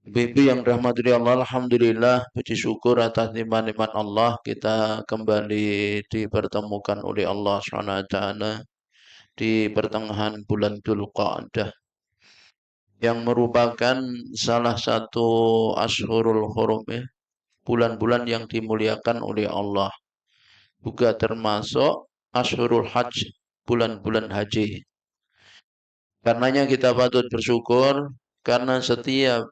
Ibu yang rahmati Allah, Alhamdulillah, puji syukur atas nikmat-nikmat Allah, kita kembali dipertemukan oleh Allah SWT di pertengahan bulan Dzulqa'dah yang merupakan salah satu Ashhurul Hurum, ya, bulan-bulan yang dimuliakan oleh Allah. Juga termasuk Ashhurul Hajj, bulan-bulan haji. Karenanya kita patut bersyukur karena setiap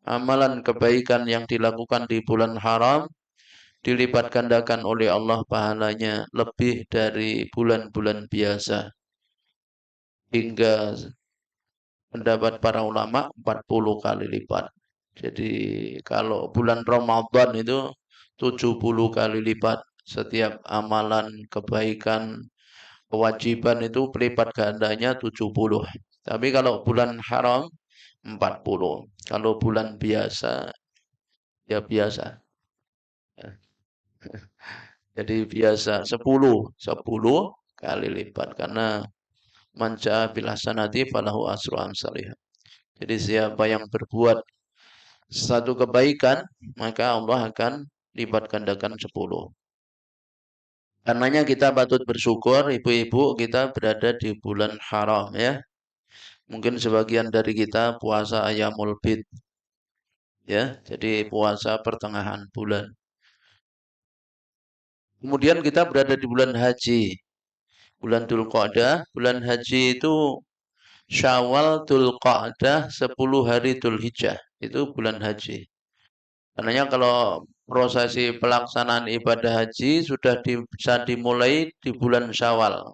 amalan kebaikan yang dilakukan di bulan haram dilipat gandakan oleh Allah pahalanya lebih dari bulan-bulan biasa. Hingga pendapat para ulama 40 kali lipat. Jadi kalau bulan Ramadan itu 70 kali lipat. Setiap amalan kebaikan kewajiban itu pelipat gandanya 70. Tapi kalau bulan haram 40. Kalau bulan biasa ya biasa. Jadi biasa 10 kali lipat karena manja bil hasanati falahu asru amsalih. Jadi siapa yang berbuat satu kebaikan, maka Allah akan lipat gandakan 10. Karenanya kita patut bersyukur ibu-ibu kita berada di bulan haram, ya. Mungkin sebagian dari kita puasa Ayyamul Bid, ya. Jadi puasa pertengahan bulan. Kemudian kita berada di bulan haji. Bulan Dzulqa'dah, bulan haji itu Syawal, Dzulqa'dah, 10 hari Dzulhijjah. Itu bulan haji. Karenanya kalau prosesi pelaksanaan ibadah haji sudah bisa dimulai di bulan Syawal.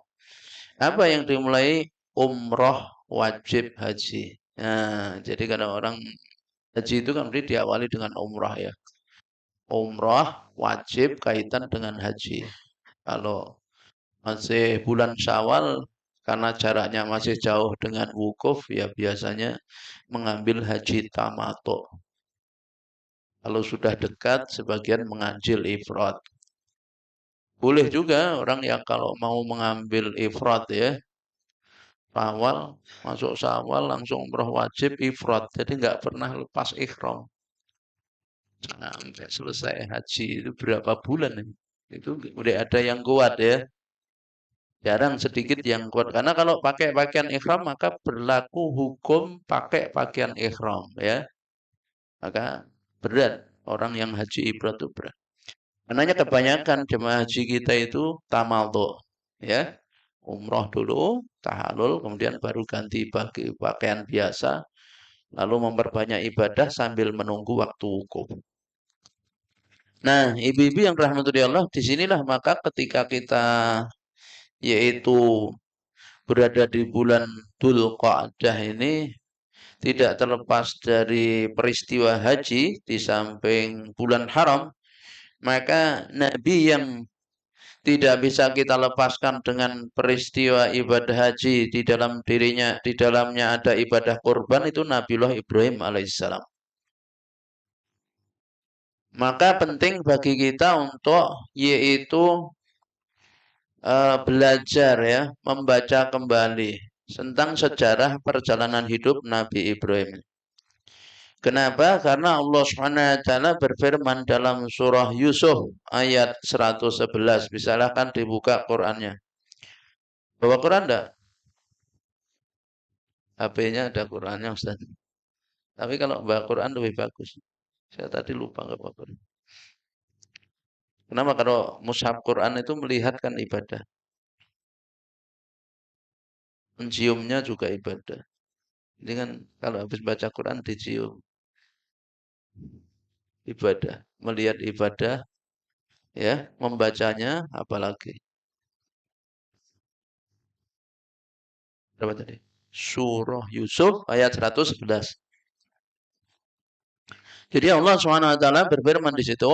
Apa yang dimulai? Umroh wajib haji. Nah, jadi kalau orang haji itu kan diawali dengan umroh, ya. Umroh wajib kaitan dengan haji. Kalau masih bulan Syawal, karena jaraknya masih jauh dengan wukuf, ya biasanya mengambil haji tamattu. Kalau sudah dekat, sebagian mengambil ifrad. Boleh juga orang yang kalau mau mengambil ifrad, ya, Syawal, masuk Syawal langsung umroh wajib ifrad. Jadi nggak pernah lepas ihram. Sampai selesai haji itu berapa bulan ini? Itu udah ada yang kuat, ya. Jarang sedikit yang kuat. Karena kalau pakai pakaian ihram maka berlaku hukum pakai pakaian ihram, ya. Maka berat. Orang yang haji ifrad itu berat. Karenanya kebanyakan jemaah haji kita itu tamadhu, ya. Umroh dulu, tahalul, kemudian baru ganti pakaian biasa, lalu memperbanyak ibadah sambil menunggu waktu wukuf. Nah, ibu-ibu yang rahmatullah Allah, disinilah maka ketika kita yaitu berada di bulan Dzulqa'dah ini tidak terlepas dari peristiwa haji di samping bulan haram, maka Nabi yang tidak bisa kita lepaskan dengan peristiwa ibadah haji di dalam dirinya, di dalamnya ada ibadah kurban, itu Nabiullah Ibrahim alaihissalam. Maka penting bagi kita untuk yaitu belajar, ya, membaca kembali tentang sejarah perjalanan hidup Nabi Ibrahim. Kenapa? Karena Allah SWT berfirman dalam surah Yusuf ayat 111. Silahkan dibuka Qurannya. Bawa Quran enggak? HP-nya ada Qurannya, Ustaz. Tapi kalau bawa Quran lebih bagus. Saya tadi lupa nggak bawa Quran. Kenapa? Kalau mushaf Quran itu melihatkan ibadah. Menciumnya juga ibadah. Jadi kan kalau habis baca Quran dicium, ibadah. Melihat ibadah, ya, membacanya apalagi. Berapa tadi? Surah Yusuf ayat 111. Jadi Allah SWT berfirman di situ,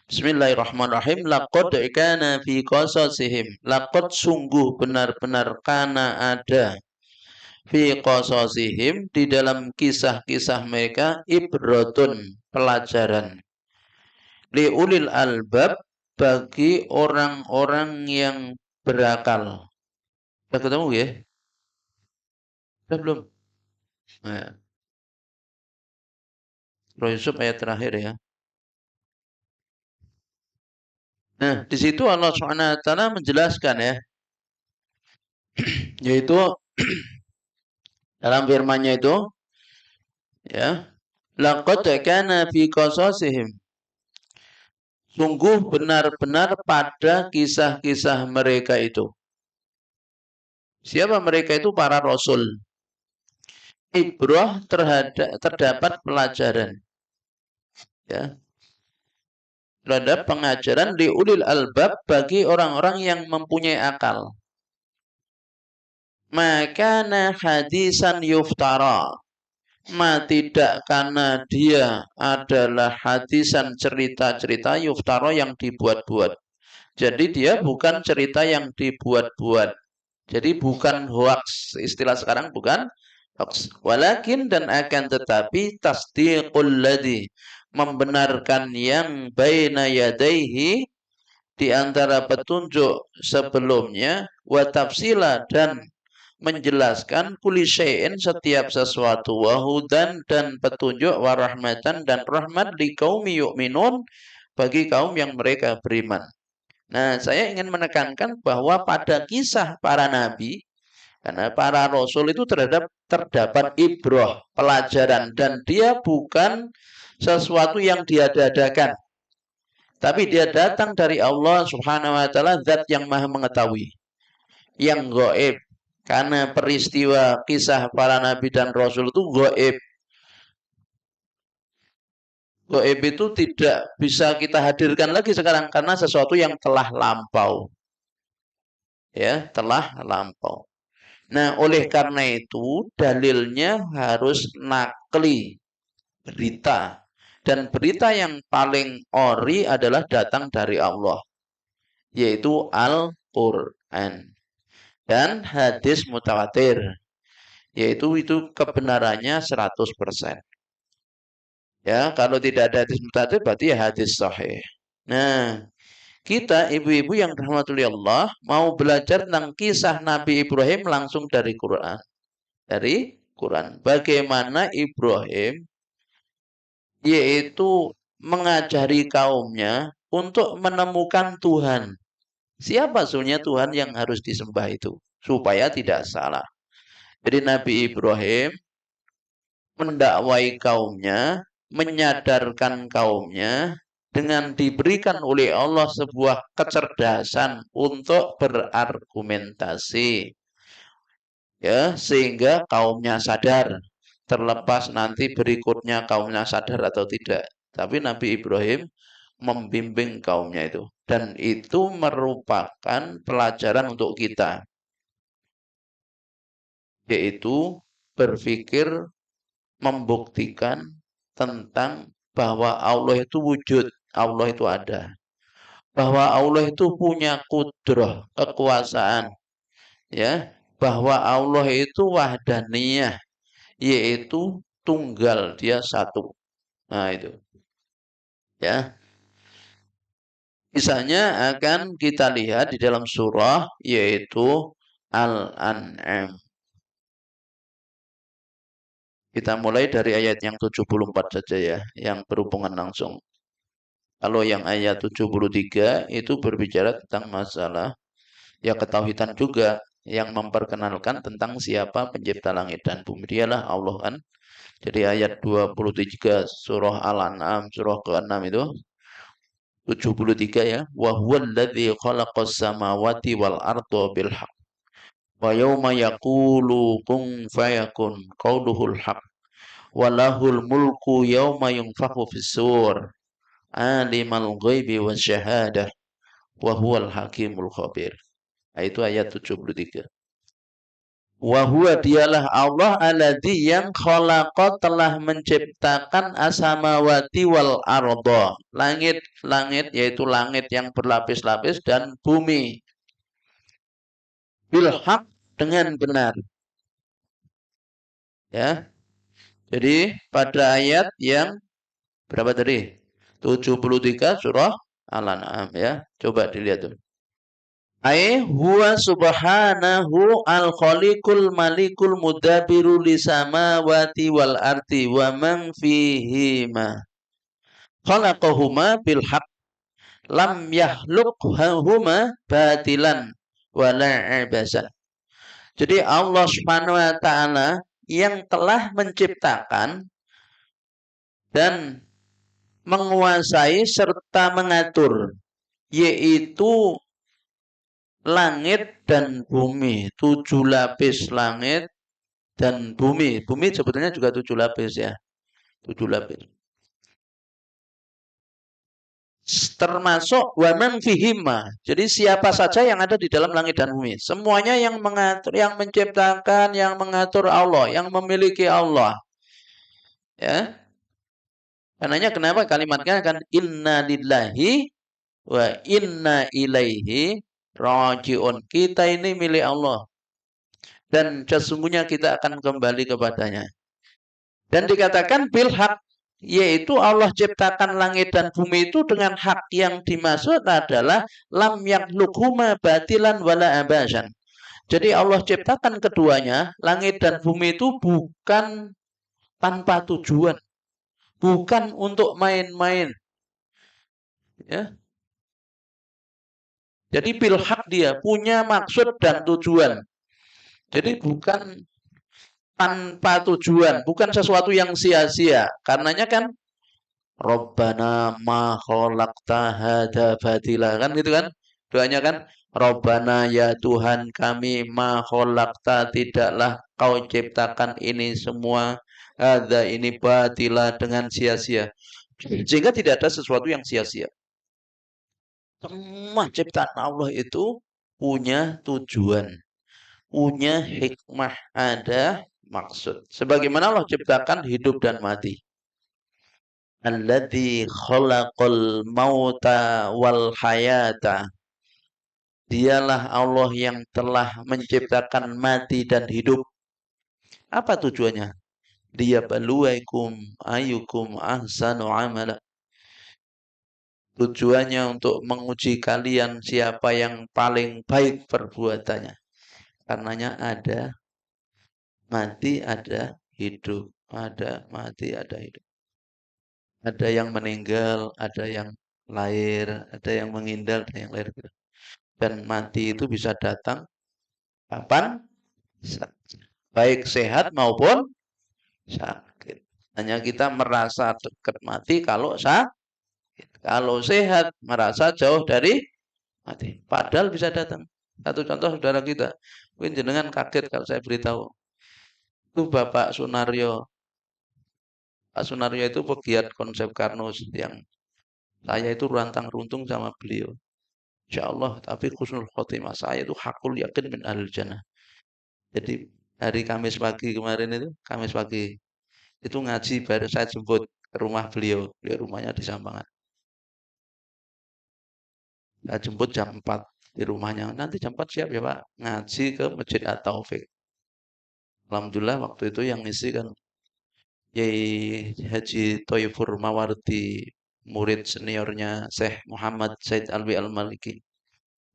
Bismillahirrahmanirrahim. Laqad kana fi qasasihim. Laqad sungguh benar-benar kana ada fi qasasihim di dalam kisah-kisah mereka ibratun, pelajaran. Li ulil albab, bagi orang-orang yang berakal. Sudah ketemu, ya? Sudah belum? Nah, Surah Yusuf ayat terakhir ya. Nah, di situ Allah SWT menjelaskan ya, yaitu dalam firman-Nya itu ya, laqad kana fi qasasihim, sungguh benar-benar pada kisah-kisah mereka itu. Siapa mereka itu? Para rasul. Ibrah terdapat pelajaran ya, terhadap pengajaran di ulil albab bagi orang-orang yang mempunyai akal. Maka hadisan yuftara, tidak karena dia adalah hadisan cerita-cerita yuftara yang dibuat-buat. Jadi dia bukan cerita yang dibuat-buat. Jadi bukan hoax, istilah sekarang bukan hoax. Walakin dan akan tetapi tasdiqul ladzi, membenarkan yang baina yadaihi, di antara petunjuk sebelumnya, wa tafsila, dan menjelaskan kulli syai'in, setiap sesuatu, wa hudan, dan petunjuk, wa rahmatan, dan rahmat, li qaumi yu'minun, bagi kaum yang mereka beriman. Nah, saya ingin menekankan bahwa pada kisah para nabi, karena para rasul itu terdapat ibrah, pelajaran, dan dia bukan sesuatu yang diada-adakan, tapi dia datang dari Allah Subhanahu wa taala, zat yang maha mengetahui, yang gaib. Karena peristiwa kisah para nabi dan rasul itu gaib. Gaib itu tidak bisa kita hadirkan lagi sekarang karena sesuatu yang telah lampau. Ya, telah lampau. Nah, oleh karena itu dalilnya harus nakli berita. Dan berita yang paling ori adalah datang dari Allah, yaitu Al-Quran. Dan hadis mutawatir, yaitu itu kebenarannya 100%. Ya, kalau tidak ada hadis mutawatir berarti ya hadis sahih. Nah, kita ibu-ibu yang rahmatullahi Allah mau belajar tentang kisah Nabi Ibrahim langsung dari Quran. Dari Quran. Bagaimana Ibrahim yaitu mengajari kaumnya untuk menemukan Tuhan. Siapa sebenarnya Tuhan yang harus disembah itu supaya tidak salah. Jadi Nabi Ibrahim mendakwai kaumnya, menyadarkan kaumnya dengan diberikan oleh Allah sebuah kecerdasan untuk berargumentasi. Ya, sehingga kaumnya sadar. Terlepas nanti berikutnya kaumnya sadar atau tidak. Tapi Nabi Ibrahim membimbing kaumnya itu. Dan itu merupakan pelajaran untuk kita. Yaitu berpikir membuktikan tentang bahwa Allah itu wujud, Allah itu ada. Bahwa Allah itu punya kudrah, kekuasaan. Ya, bahwa Allah itu wahdaniyah, yaitu tunggal, dia satu. Nah, itu. Ya. Misalnya akan kita lihat di dalam surah yaitu Al-An'am. Kita mulai dari ayat yang 74 saja ya, yang berhubungan langsung. Kalau yang ayat 73 itu berbicara tentang masalah ya ketauhidan juga, yang memperkenalkan tentang siapa pencipta langit dan bumi. Dialah Allah kan. Jadi ayat 23 surah Al-An'am, surah ke-6 itu 73 ya. Wa huwallazi khalaqas samawati wal arda bil haqq. Wa yawma yaqulu kun fayakun qauluhul haqq. Walahul mulku yawma yunfakhu fis-sur. Alimal ghaibi wasyahadah wa huwal hakimul khabir. Itu ayat 73. Wa huwa, dialah Allah, alladzi yang khalaqa, telah menciptakan asamawati wal arda, langit-langit, yaitu langit yang berlapis-lapis, dan bumi, bil haq, dengan benar. Ya. Jadi pada ayat yang berapa tadi? 73 surah Al-An'am ya. Coba dilihat tuh. Huwa subhanahu al-khaliqul malikul mudabiru lisamawati wal ardi wa man fihima. Khalaqahuma bil haq lam yakhluqhuma batilan wala abasan. Jadi Allah Subhanahu wa taala yang telah menciptakan dan menguasai serta mengatur, yaitu langit dan bumi, 7 lapis langit dan bumi. Bumi sebetulnya juga 7 lapis ya, 7 lapis. Termasuk waman fihima. Jadi siapa saja yang ada di dalam langit dan bumi, semuanya yang mengatur, yang menciptakan, yang mengatur Allah, yang memiliki Allah. Ya. Karenanya kenapa kalimatnya kan inna lillahi wa inna ilaihi rajiun. Kita ini milik Allah dan sesungguhnya kita akan kembali kepadanya. Dan dikatakan bil haq, yaitu Allah ciptakan langit dan bumi itu dengan hak. Yang dimaksud adalah lam yakhluqhuma batilan wala abasan. Jadi Allah ciptakan keduanya, langit dan bumi itu bukan tanpa tujuan, bukan untuk main-main. Ya. Jadi bil haq, dia punya maksud dan tujuan. Jadi bukan tanpa tujuan, bukan sesuatu yang sia-sia. Karenanya kan Rabbana ma khalaqta hadza batila, kan gitu kan? Doanya kan Rabbana, ya Tuhan kami, ma khalaqta, tidaklah kau ciptakan ini semua, hadza ini batila, dengan sia-sia. Sehingga tidak ada sesuatu yang sia-sia. Semua ciptaan Allah itu punya tujuan, punya hikmah, ada maksud. Sebagaimana Allah ciptakan hidup dan mati. Alladzi khalaqal mauta wal hayata. Dialah Allah yang telah menciptakan mati dan hidup. Apa tujuannya? Dia baluaikum ayukum ahsanu amala. Tujuannya untuk menguji kalian siapa yang paling baik perbuatannya. Karenanya ada mati, ada hidup. Ada mati, ada hidup. Ada yang meninggal, ada yang lahir, ada yang meninggal, ada yang lahir. Dan mati itu bisa datang kapan saja. Baik sehat maupun sakit. Hanya kita merasa dekat mati kalau sakit. Kalau sehat merasa jauh dari mati. Padahal bisa datang. Satu contoh saudara kita. Mungkin jenengan kaget kalau saya beritahu. Itu Bapak Sunaryo. Pak Sunaryo itu pegiat konsep Karnus yang saya itu rantang runtung sama beliau. Insya Allah, tapi khusnul khotimah saya itu hakul yakin min ahlil jannah. Jadi hari Kamis pagi kemarin itu, Kamis pagi itu ngaji, baru saya jemput ke rumah beliau. Beliau rumahnya di Sampangan. Saya jemput jam 4 di rumahnya. Nanti jam 4 siap ya Pak, ngaji ke Masjid At-Taufik. Alhamdulillah waktu itu yang ngisi kan Yai Haji Thoifur Mawardi, murid seniornya Syekh Muhammad Said Alwi Al-Maliki.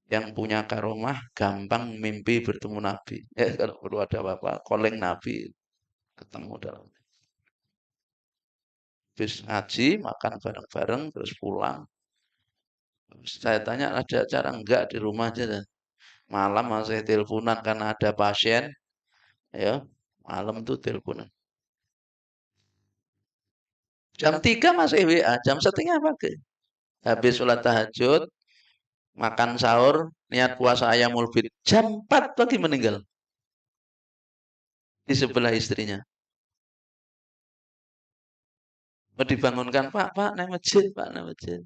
Yang punya karomah gampang mimpi bertemu Nabi. Kalau perlu ada apa-apa, calling Nabi, ketemu dalam. Habis ngaji, makan bareng-bareng, terus pulang. Saya tanya ada acara enggak di rumah aja. Dan malam masih teleponan karena ada pasien. Ya, malam tuh teleponan. Jam 3 masih WA, jam setengah pagi. Habis sholat tahajud, makan sahur, niat puasa ayamul bid. Jam 4 pagi meninggal. Di sebelah istrinya. Mau dibangunkan, Pak, naik masjid, Pak, naik masjid.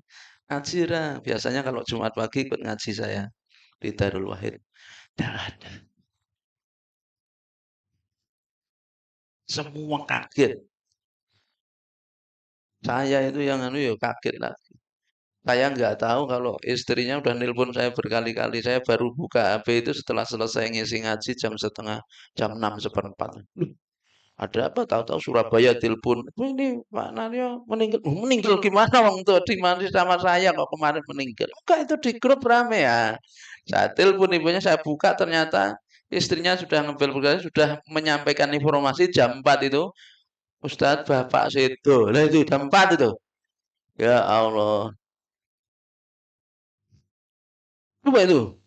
Ngaji lah. Biasanya kalau Jumat pagi ikut ngaji saya di Darul Wahid. Tidak ada. Semua kaget. Saya itu yang kaget lah. Saya nggak tahu kalau istrinya udah nelpon saya berkali-kali. Saya baru buka HP itu setelah selesai ngisi ngaji jam 6:30. Ada apa? Tahu-tahu Surabaya telepon. Ini Pak Naryo meninggal. Meninggal gimana? Wong tuh di mana sama saya kok kemarin meninggal? Enggak, itu di grup rame ya. Saya telepon ibunya, saya buka ternyata istrinya sudah ngebel berkali, sudah menyampaikan informasi jam 4 itu. Ustadz Bapak Sedo. Lah itu jam 4 itu. Ya Allah. Coba itu.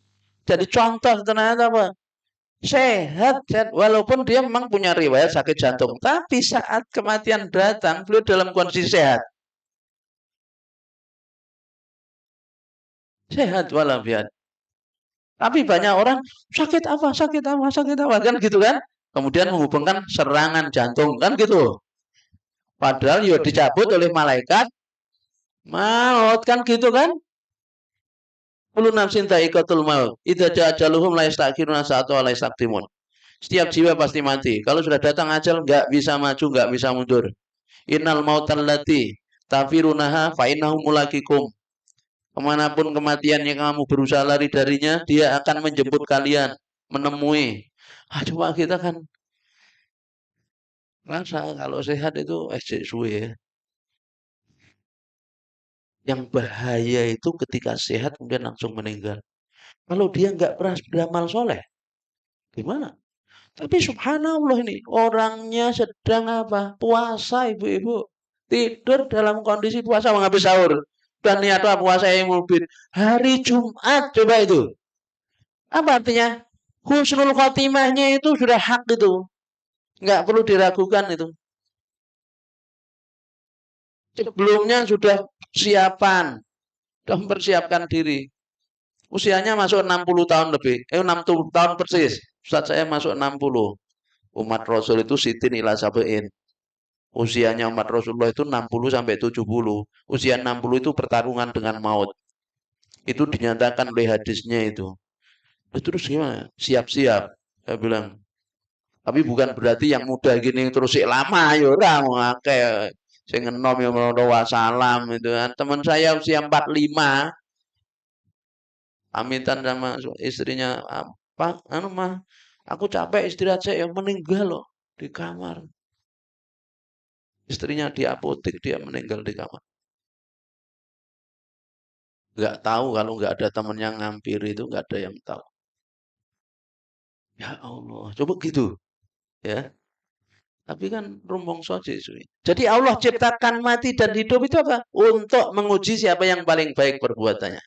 Jadi contoh ternyata apa? Sehat, walaupun dia memang punya riwayat sakit jantung, tapi saat kematian datang beliau dalam kondisi sehat walafiat. Tapi banyak orang sakit apa kan gitu kan, kemudian menghubungkan serangan jantung kan gitu, padahal ya dicabut oleh malaikat maut kan gitu kan. Kullu nafsin dha'iqatul maut idza jaa ajaluhum la yastakhiruna sa'atan wa la yastaqdimun. Setiap jiwa pasti mati. Kalau sudah datang ajal, nggak bisa maju, nggak bisa mundur. Innal mautal lati tafirunaha fa innahu mulaqikum. Kemanapun kematian yang kamu berusaha lari darinya, dia akan menjemput kalian, menemui. Cuma kita kan rasa kalau sehat itu suwe ya. Yang bahaya itu ketika sehat kemudian langsung meninggal. Kalau dia nggak pernah beramal soleh, gimana? Tapi subhanallah ini orangnya sedang apa? Puasa ibu-ibu. Tidur dalam kondisi puasa menghabis sahur. Dan niat apa puasa yang mubin. Hari Jumat coba itu. Apa artinya? Husnul khotimahnya itu sudah hak itu. Nggak perlu diragukan itu. Sebelumnya sudah siapan. Sudah mempersiapkan diri. Usianya masuk 60 tahun lebih. 60 tahun persis. Saat saya masuk 60. Umat Rasul itu sitin ila sabain. Usianya umat Rasulullah itu 60 sampai 70. Usia 60 itu pertarungan dengan maut. Itu dinyatakan oleh hadisnya itu. Terus gimana? Siap-siap. Saya bilang. Tapi bukan berarti yang muda gini terus lama ya ora akeh sing enom ya wasallam itu kan. Teman saya usia 45 pamitan sama istrinya, apa anu mah aku capek istirahat, saya yang meninggal loh di kamar. Istrinya di apotek, dia meninggal di kamar. Nggak tahu kalau nggak ada teman yang ngampiri itu nggak ada yang tahu. Ya Allah, coba gitu ya. Tapi kan rumpung soje suwi. Jadi Allah ciptakan mati dan hidup itu apa? Untuk menguji siapa yang paling baik perbuatannya.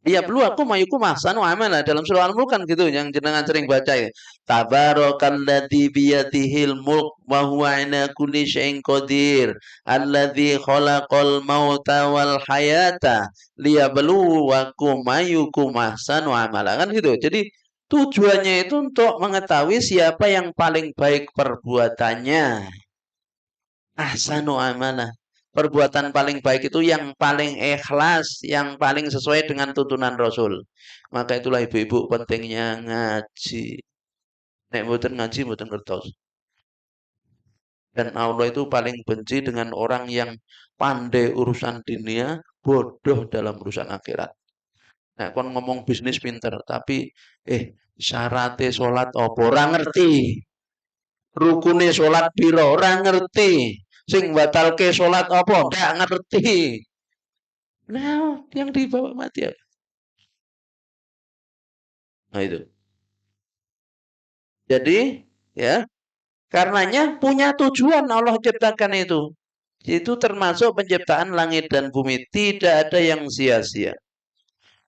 Iya perlu aku mayuku mahsanu amala dalam surah Al-Mulk kan gitu yang jenengan sering baca ya. Tabarakalladzi biyadihil mulk wa huwa ala kulli syai'in qadir. Alladzi khalaqal mauta wal hayata liyabluwakum ayyukum ahsanu amala kan gitu. Jadi tujuannya itu untuk mengetahui siapa yang paling baik perbuatannya. Ahsanu amala. Perbuatan paling baik itu yang paling ikhlas, yang paling sesuai dengan tuntunan Rasul. Maka itulah ibu-ibu pentingnya ngaji. Nek mboten ngaji mboten ngertos. Dan Allah itu paling benci dengan orang yang pandai urusan dunia, bodoh dalam urusan akhirat. Nah, kon ngomong bisnis pinter, tapi syaratnya sholat apa ora ngerti. Rukune sholat piro ora ngerti. Sing batalke sholat apa nggak ngerti. Nah, yang dibawa mati ya. Nah itu. Jadi, ya, karenanya punya tujuan Allah ciptakan itu. Itu termasuk penciptaan langit dan bumi. Tidak ada yang sia-sia.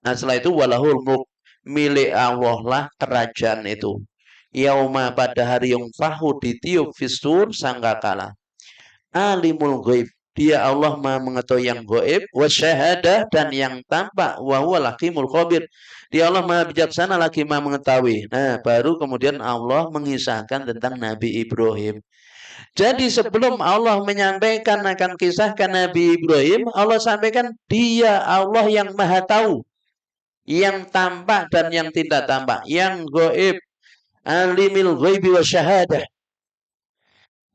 Nah, setelah itu walahul mulk, milik Allah lah kerajaan itu. Yauma pada hari yang fahu ditiup fisur sangkakala. Alimul ghaib, dia Allah Maha mengetahui yang gaib, wasyahadah dan yang tampak, wa huwal hakimul khabir. Dia Allah Maha bijaksana lagi Maha mengetahui. Nah, baru kemudian Allah mengisahkan tentang Nabi Ibrahim. Jadi sebelum Allah menyampaikan akan kisahkan Nabi Ibrahim, Allah sampaikan dia Allah yang Maha tahu, yang tampak dan yang tidak tampak, yang gaib, alimil ghaibi wasyahadah.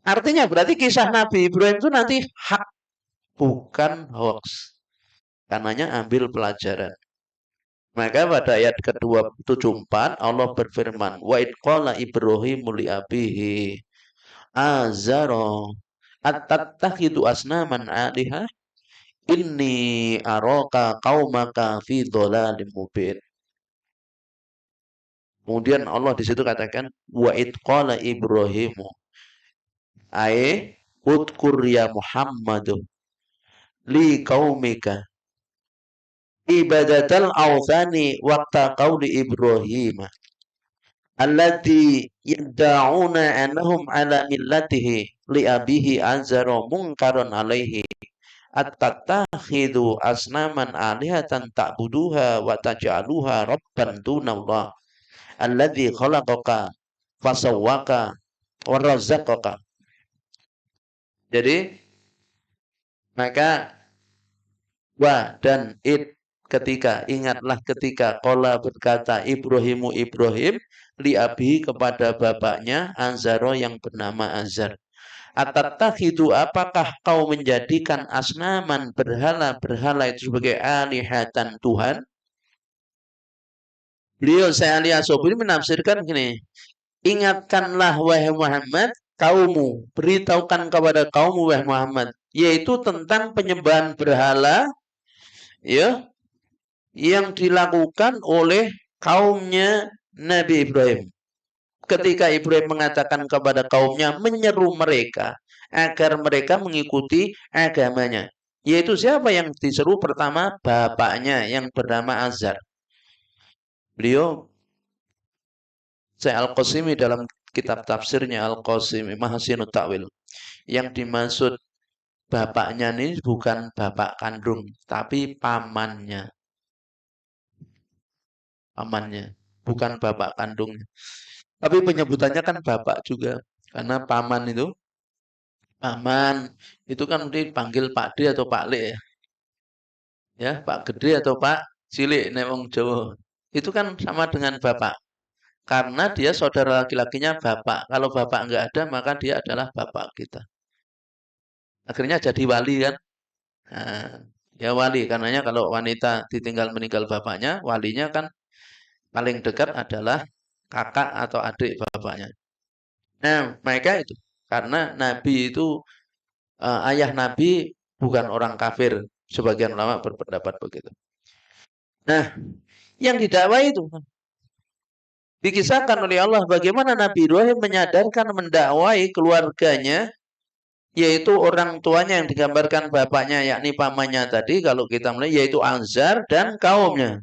Artinya berarti kisah Nabi Ibrahim itu nanti hak, bukan hoax. Karenanya ambil pelajaran. Maka pada ayat ke-274 Allah berfirman, wa id qala Ibrahimu li abihi azara atattakhidu asnaman aliha inni araka qaumaka fi dhalalim mubin. Kemudian Allah di situ katakan wa id qala Ibrahimu ai udkur ya Muhammadu li qaumika ibadatal awthani waqta qauli Ibrahim allati yad'una annahum ala millatihi li abihi azara munkaron alaihi at-tattakhidu asnaman alihatan ta'buduha wa taj'aluha rabban dunallah alladzi khalaqaka fasawwaka wa razzaqaka. Jadi maka dan ketika ingatlah ketika qala berkata Ibrahim li abi kepada bapaknya Azaro yang bernama Azar. Atatakhidu apakah kau menjadikan asnaman berhala-berhala itu sebagai alihatan Tuhan? Beliau saya alias Sobri menafsirkan gini, ingatkanlah wahai Muhammad kaummu, beritahukan kepada kaummu wahai Muhammad, yaitu tentang penyembahan berhala ya yang dilakukan oleh kaumnya Nabi Ibrahim. Ketika Ibrahim mengatakan kepada kaumnya, menyeru mereka agar mereka mengikuti agamanya. Yaitu siapa yang diseru pertama? Bapaknya yang bernama Azar. Beliau, Syekh Al-Qasimi dalam kitab tafsirnya Al-Qasimi, Mahasinut Ta'wil. Yang dimaksud bapaknya ini bukan bapak kandung, tapi pamannya. Pamannya, bukan bapak kandungnya. Tapi penyebutannya kan bapak juga. Karena paman itu kan dipanggil Pak D atau Pak Le ya. Ya, Pak Gede atau Pak Cilik nek wong Jawa. Itu kan sama dengan bapak. Karena dia saudara laki-lakinya bapak. Kalau bapak enggak ada, maka dia adalah bapak kita. Akhirnya jadi wali kan. Nah, ya wali. Karenanya kalau wanita ditinggal meninggal bapaknya, walinya kan paling dekat adalah kakak atau adik bapaknya. Nah, mereka itu. Karena Nabi itu, ayah Nabi bukan orang kafir. Sebagian ulama berpendapat begitu. Nah, yang didakwai itu dikisahkan oleh Allah bagaimana Nabi Ibrahim menyadarkan mendakwai keluarganya, yaitu orang tuanya yang digambarkan bapaknya yakni pamannya tadi kalau kita melihat yaitu Azar dan kaumnya.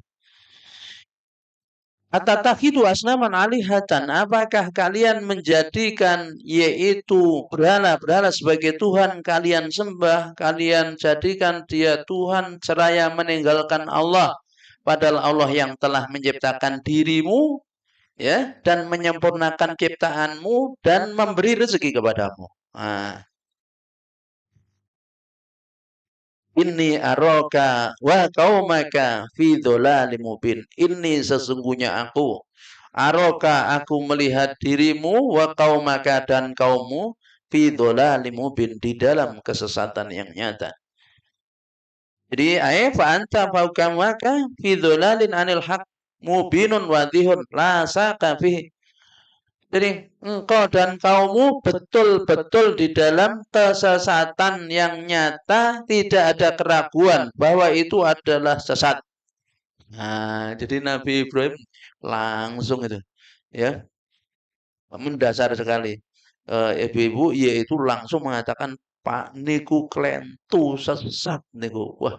Atatakhidu asnaman alihatan, apakah kalian menjadikan yaitu berhala-berhala sebagai Tuhan kalian sembah, kalian jadikan dia Tuhan seraya meninggalkan Allah, padahal Allah yang telah menciptakan dirimu ya dan menyempurnakan ciptaanmu dan memberi rezeki kepadamu. Nah, Inni aroka wa qaumaka fi dhalalim mubin. Ini sesungguhnya aku aroka aku melihat dirimu wa qaumaka dan kaummu fi dhalalim mubin di dalam kesesatan yang nyata. Jadi fa anta faukamaka fi dhalalin anil haq mubinun wadihun la saka fihi. Jadi engkau dan kaummu betul-betul di dalam kesesatan yang nyata, tidak ada keraguan bahwa itu adalah sesat. Nah, jadi Nabi Ibrahim langsung itu, ya, mendasar sekali. Ibu-ibu yaitu langsung mengatakan Pak niku klentu sesat niku. Wah,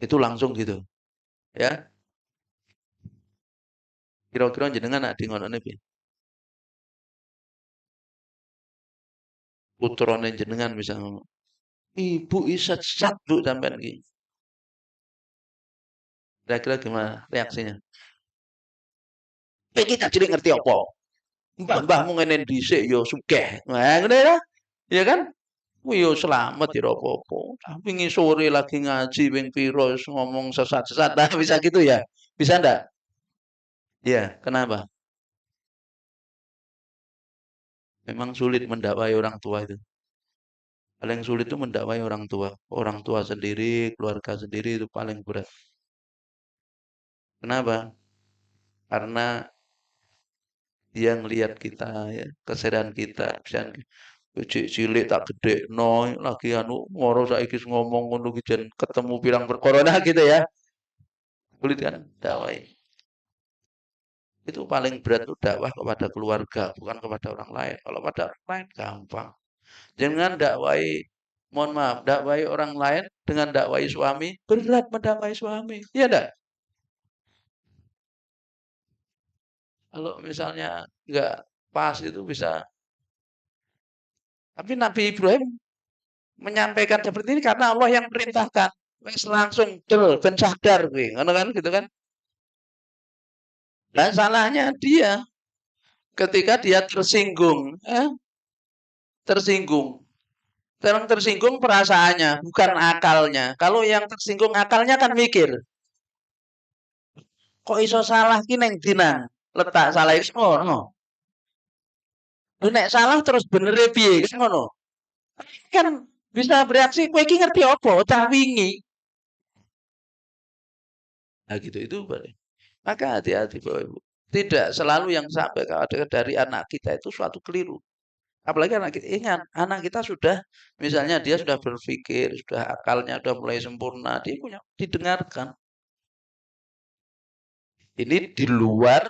itu langsung gitu, ya. Kira-kira jenengan nak di ngono niki. Putrane jenengan misalnya ibu isa sesat bu sampean iki. Kira-kira gimana reaksinya? Kita jadi ngerti apa? Mbah-mbahmu ngene dhisik ya sugih. Nah, ngene ya. Ya kan? Yo selamat ya apa-apa. Tapi sore lagi ngaji ping pira ngomong sesat-sesat. Nah, bisa gitu ya? Bisa ndak? Ya, kenapa? Memang sulit mendakwai orang tua itu. Paling sulit itu mendakwai orang tua. Orang tua sendiri, keluarga sendiri itu paling berat. Kenapa? Karena dia ngelihat kita ya, kesadaran kita, cilik tak gede no lagi anu moro saiki ngomong ngono ki jen ketemu pirang berkorona gitu ya. Kulit kan dakwah. Itu paling berat itu dakwah kepada keluarga, bukan kepada orang lain. Kalau pada orang lain gampang. Jangan dakwai, mohon maaf, dakwai orang lain dengan dakwai suami, berat mendakwai suami. Iya enggak? Kalau misalnya enggak pas itu bisa. Tapi Nabi Ibrahim menyampaikan seperti ini karena Allah yang perintahkan. Wes langsung del ben sadar kuwi. Ngono kan gitu kan? Dan salahnya dia ketika dia tersinggung, tersinggung. Yang tersinggung perasaannya, bukan akalnya. Kalau yang tersinggung akalnya kan mikir, kok iso salah ki neng dinang letak salah iso ngono. Nek salah terus bener piye kan ngono. Kan bisa bereaksi kowe iki ngerti apa cah wingi. Nah gitu itu boleh. Maka hati-hati Bapak Ibu. Tidak selalu yang sampai dari anak kita itu suatu keliru. Apalagi anak kita ingat, anak kita sudah misalnya dia sudah berpikir, sudah akalnya sudah mulai sempurna, dia punya didengarkan. Ini di luar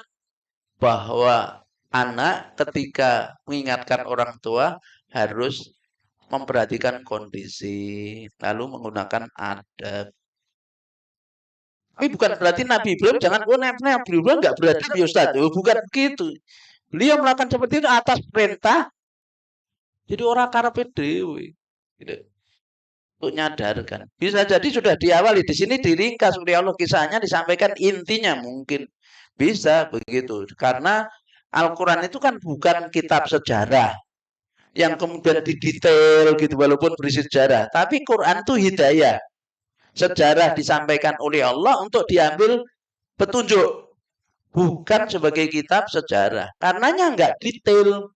bahwa anak ketika mengingatkan orang tua harus memperhatikan kondisi, lalu menggunakan adab. Tapi bukan berarti Nabi Ibrahim jangan Nabi Ibrahim nggak beradab ya Ustaz. Bukan begitu. Beliau melakukan seperti itu atas perintah. Jadi orang karepe dhewe. Gitu. Untuk nyadarkan. Bisa jadi sudah diawali di sini diringkas oleh Allah kisahnya disampaikan intinya mungkin bisa begitu. Karena Al-Quran itu kan bukan kitab sejarah yang kemudian didetail gitu walaupun berisi sejarah. Tapi Quran itu hidayah. Sejarah disampaikan oleh Allah untuk diambil petunjuk. Bukan sebagai kitab sejarah. Karenanya nggak detail.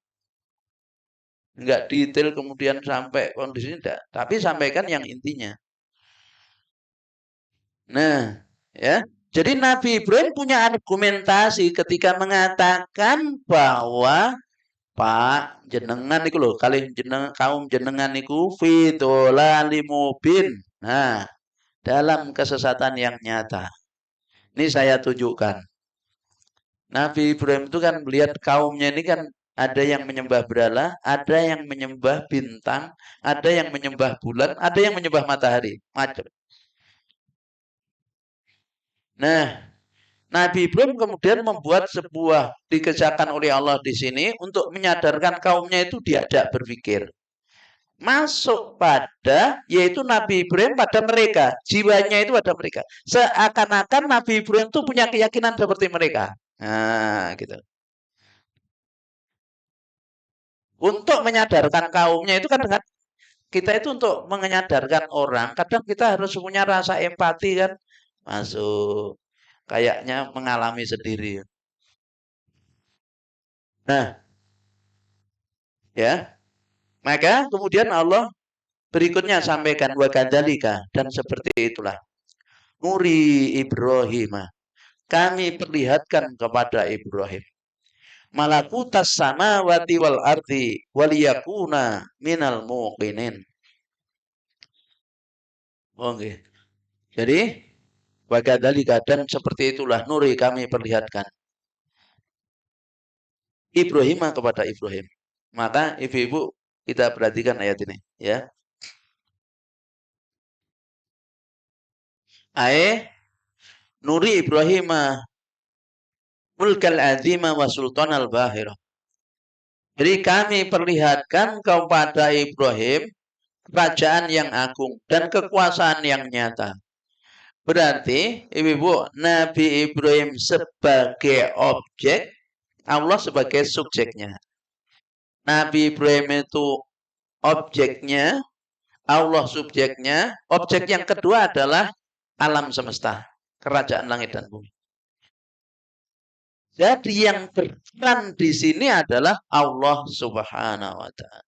Nggak detail kemudian sampai kondisi tidak. Tapi sampaikan yang intinya. Nah, ya. Jadi Nabi Ibrahim punya argumentasi ketika mengatakan bahwa Pak jenengan niku lho, kali kaum jenengan niku fidolali mubin. Nah, dalam kesesatan yang nyata. Ini saya tunjukkan. Nabi Ibrahim itu kan melihat kaumnya ini kan ada yang menyembah berhala, ada yang menyembah bintang, ada yang menyembah bulan, ada yang menyembah matahari. Macam. Nah, Nabi Ibrahim kemudian membuat sebuah dikerjakan oleh Allah di sini untuk menyadarkan kaumnya itu diajak berpikir. Masuk pada yaitu Nabi Ibrahim pada mereka, jiwanya itu pada mereka. Seakan-akan Nabi Ibrahim itu punya keyakinan seperti mereka. Nah, gitu. Untuk menyadarkan kaumnya itu kan dengan kita itu untuk menyadarkan orang, kadang kita harus punya rasa empati kan. Masuk kayaknya mengalami sendiri. Nah, ya. Maka kemudian Allah berikutnya sampaikan wa kadzalika dan seperti itulah. Nuri Ibrahim. Kami perlihatkan kepada Ibrahim malakutas samawati wal ardi waliyakuna minal muqinin. Oke. Jadi wa kadzalika dan seperti itulah nuri kami perlihatkan Ibrahim kepada Ibrahim. Maka ibu-ibu kita perhatikan ayat ini ya. Ae nuri Ibrahim mulkal azima wa sultanal bahira. Jadi kami perlihatkan kepada Ibrahim kerajaan yang agung dan kekuasaan yang nyata. Berarti ibu-ibu Nabi Ibrahim sebagai objek, Allah sebagai subjeknya. Nabi Ibrahim itu objeknya, Allah subjeknya. Objek yang kedua adalah alam semesta, kerajaan langit dan bumi. Jadi yang berperan di sini adalah Allah Subhanahu wa taala.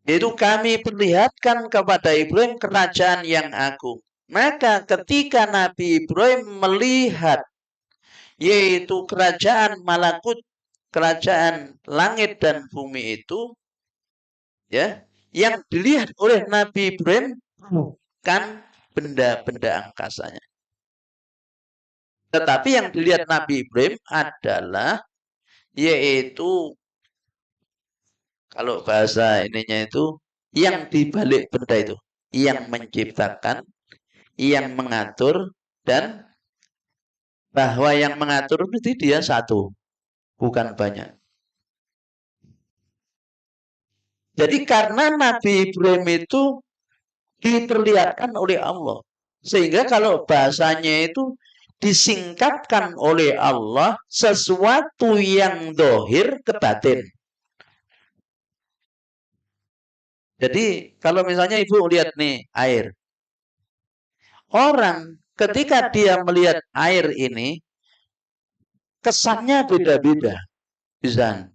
Itu kami perlihatkan kepada Ibrahim kerajaan yang agung. Maka ketika Nabi Ibrahim melihat yaitu kerajaan malakut, kerajaan langit dan bumi itu, ya, yang dilihat oleh Nabi Ibrahim bukan benda-benda angkasanya. Tetapi yang dilihat Nabi Ibrahim adalah yaitu kalau bahasa ininya itu yang dibalik benda itu, yang menciptakan, yang mengatur, dan bahwa yang mengatur itu dia satu, bukan banyak. Jadi karena Nabi Ibrahim itu diperlihatkan oleh Allah, sehingga kalau bahasanya itu disingkatkan oleh Allah sesuatu yang dohir ke batin. Jadi kalau misalnya ibu lihat nih air, orang ketika dia melihat air ini kesannya beda-beda. Bisa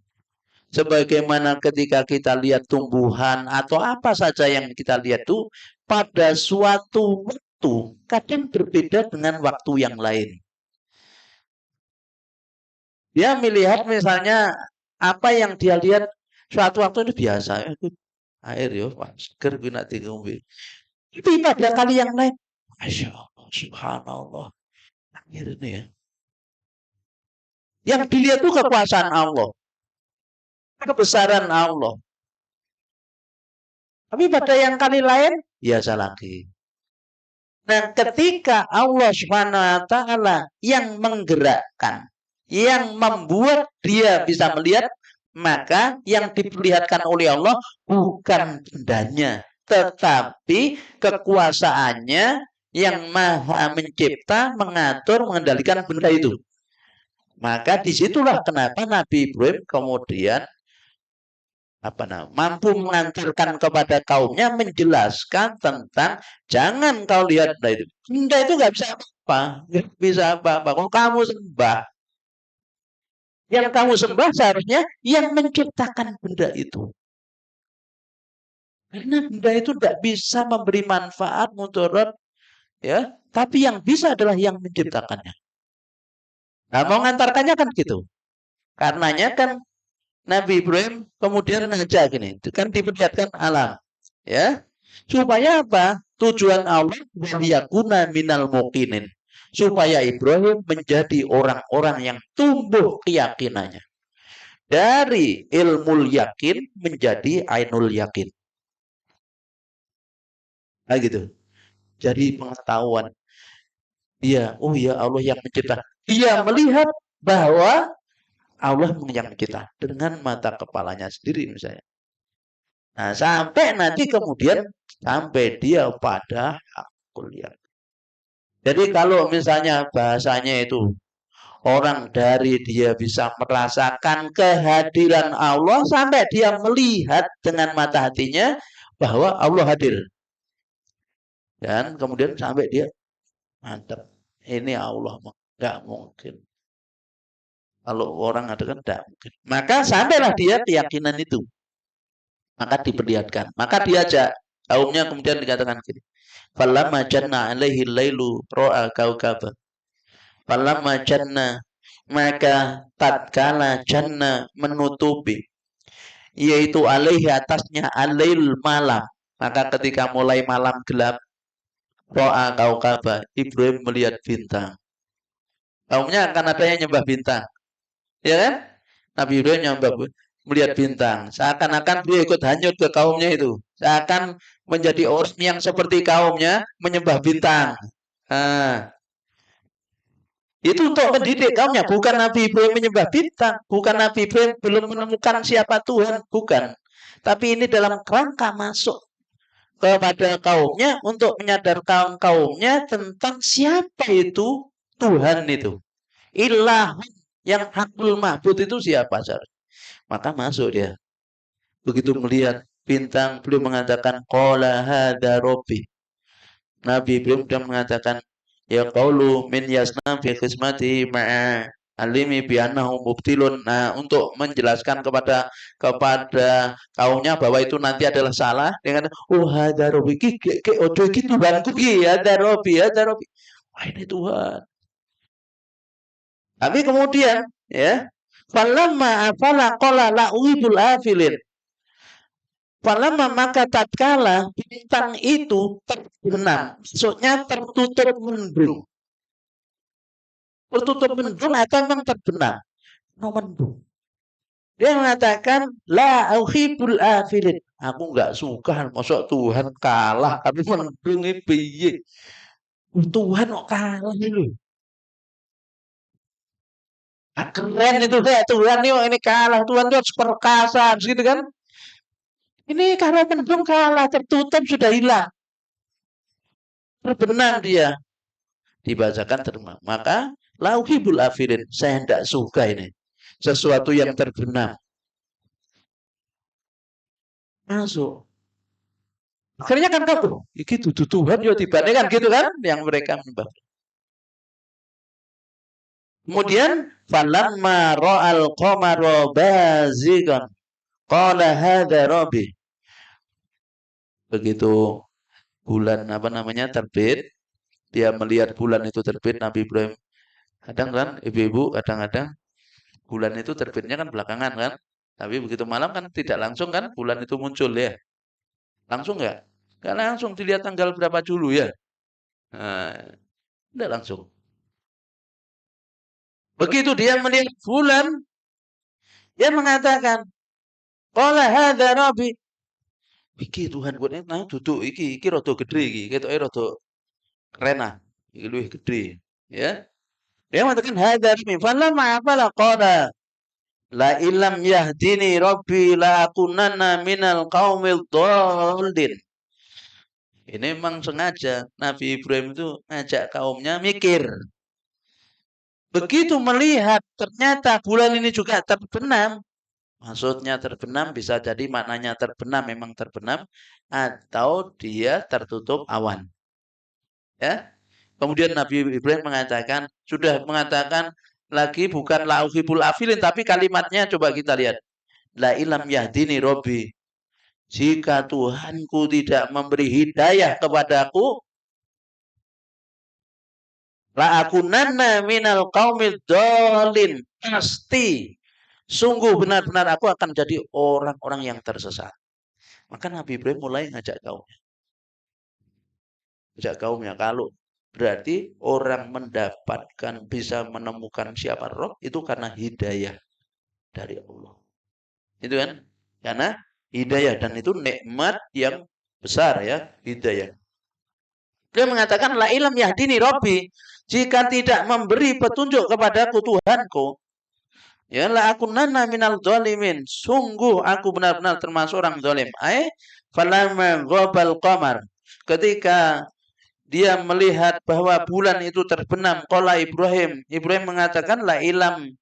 sebagaimana ketika kita lihat tumbuhan atau apa saja yang kita lihat itu pada suatu waktu kadang berbeda dengan waktu yang lain. Dia melihat misalnya apa yang dia lihat suatu waktu itu biasa, itu air ya, seger bina diombe. Tapi pada kali yang lain, Masya Allah, Subhanallah, air ini ya. Yang dilihat itu kekuasaan Allah, kebesaran Allah. Tapi pada yang kali lain, biasa lagi. Nah, ketika Allah Subhanahu wa taala yang menggerakkan, yang membuat dia bisa melihat, maka yang diperlihatkan oleh Allah bukan bendanya, tetapi kekuasaannya yang maha mencipta, mengatur, mengendalikan benda itu. Maka disitulah kenapa Nabi Ibrahim kemudian mampu mengantarkan kepada kaumnya, menjelaskan tentang jangan kau lihat benda itu. Benda itu nggak bisa apa, nggak bisa apa-apa. Kalau kamu sembah, yang kamu sembah seharusnya yang menciptakan benda itu. Karena benda itu tidak bisa memberi manfaat, mudarat, ya. Tapi yang bisa adalah yang menciptakannya. Nah, mau mengantarkannya kan gitu. Karenanya kan Nabi Ibrahim kemudian ngajak gini, kan diperlihatkan alam, ya. Supaya apa? Tujuan Allah yakuna minal muqinin. Supaya Ibrahim menjadi orang-orang yang tumbuh keyakinannya. Dari ilmu yakin menjadi ainul yakin. Nah gitu. Jadi pengetahuan. Dia, oh ya Allah yang mencipta. Dia melihat bahwa Allah yang mencipta dengan mata kepalanya sendiri misalnya. Nah, sampai nanti kemudian sampai dia pada hakul yakin. Jadi kalau misalnya bahasanya itu orang dari dia bisa merasakan kehadiran Allah sampai dia melihat dengan mata hatinya bahwa Allah hadir. Dan kemudian sampai dia mantap. Ini Allah nggak mungkin. Kalau orang ada kan tidak mungkin. Maka sampailah dia keyakinan itu. Maka diperlihatkan. Maka diajak kaumnya kemudian dikatakan gini. Falamma janna alaihi lailu ra'a kaukaba. Falamma janna, maka tatkala janna menutupi, yaitu alaihi atasnya alail malam. Maka ketika mulai malam gelap, ra'a kaukaba, Ibrahim melihat bintang. Kaumnya akan ada yang nyembah bintang. Ya kan? Nabi Ibrahim nyembah melihat bintang. Seakan-akan dia ikut hanyut ke kaumnya itu. Seakan menjadi orang yang seperti kaumnya menyembah bintang. Nah, itu untuk mendidik kaumnya. Bukan Nabi Ibrahim menyembah bintang. Bukan Nabi Ibrahim belum menemukan siapa Tuhan. Bukan. Tapi ini dalam kerangka masuk kepada kaumnya untuk menyadarkan kaumnya tentang siapa itu Tuhan itu. Ilah yang hakul mahbud itu siapa saja. Maka masuk dia. Begitu melihat bintang, beliau mengatakan qala hadza rabbi. Nabi Ibrahim sudah mengatakan ya qaulu min yasna fi khidmati ma'a alimi bi'annahu mubtilun. Nah, untuk menjelaskan kepada kaumnya bahwa itu nanti adalah salah, dengan hadza rabbi ki ojo iki Tuhanku ki, hadza rabbi. Wah, ini Tuhan. Tapi kemudian ya, falamma afala qala la uhibul afilin. Falamma maka tatkala bintang itu terbenam, maksudnya tertutup mendung. Tertutup mendung atau memang terbenam? Mendung. Dia mengatakan la uhibul afilin. Aku nggak suka, masuk Tuhan kalah, tapi mendung ini piye? Tuhan kok kalah itu? Keren itu saya Tuhan ini kalah, Tuhan itu harus perkasa gitu kan. Ini kalau mendung kalah, tertutup sudah hilang. Terbenam dia. Dibacakan terbenam. Maka lauhibul afilin, saya tidak suka ini. Sesuatu yang terbenam. Masuk. Akhirnya kan kamu, gitu Tuhan yo dibandingkan gitu kan yang mereka menyembah. Kemudian falamma ra'al qamara bazigan qala hadza rabbi. Begitu bulan terbit, dia melihat bulan itu terbit, Nabi Ibrahim kadang kan ibu-ibu kadang-kadang bulan itu terbitnya kan belakangan kan, tapi begitu malam kan tidak langsung kan bulan itu muncul ya, langsung nggak langsung dilihat tanggal berapa dulu ya, nah, tidak langsung. Begitu dia melihat bulan, dia mengatakan qala hadza rabbi, iki Tuhan gue nah duduk iki rada gede iki ketoke rada keren ah, iki luwih gede ya. Dia mengatakan hadza rabbi falamma afala qala la ilam yahdini rabbi la akunanna minal qaumil dhalin. Ini memang sengaja Nabi Ibrahim itu ngajak kaumnya mikir. Begitu melihat ternyata bulan ini juga terbenam. Maksudnya terbenam bisa jadi maknanya terbenam memang terbenam atau dia tertutup awan. Ya. Kemudian Nabi Ibrahim sudah mengatakan lagi bukan lauhibul afilin, tapi kalimatnya coba kita lihat. La ilam yahdini robbi. Jika Tuhanku tidak memberi hidayah kepadaku, la akunanna minal qaumid dhalin. Pasti sungguh benar-benar aku akan jadi orang-orang yang tersesat. Maka Nabi Ibrahim mulai ngajak kaumnya. Kalau berarti orang mendapatkan bisa menemukan siapa roh itu karena hidayah dari Allah. Itu kan? Karena hidayah dan itu nikmat yang besar ya, hidayah. Dia mengatakan la ilam yahdini rabbi, jika tidak memberi petunjuk kepadaku Tuhanku, ya la akunanna minal dzalimin, sungguh aku benar-benar termasuk orang zalim. Falamma ghabal qamar, ketika dia melihat bahwa bulan itu terbenam, qala Ibrahim mengatakan la ilam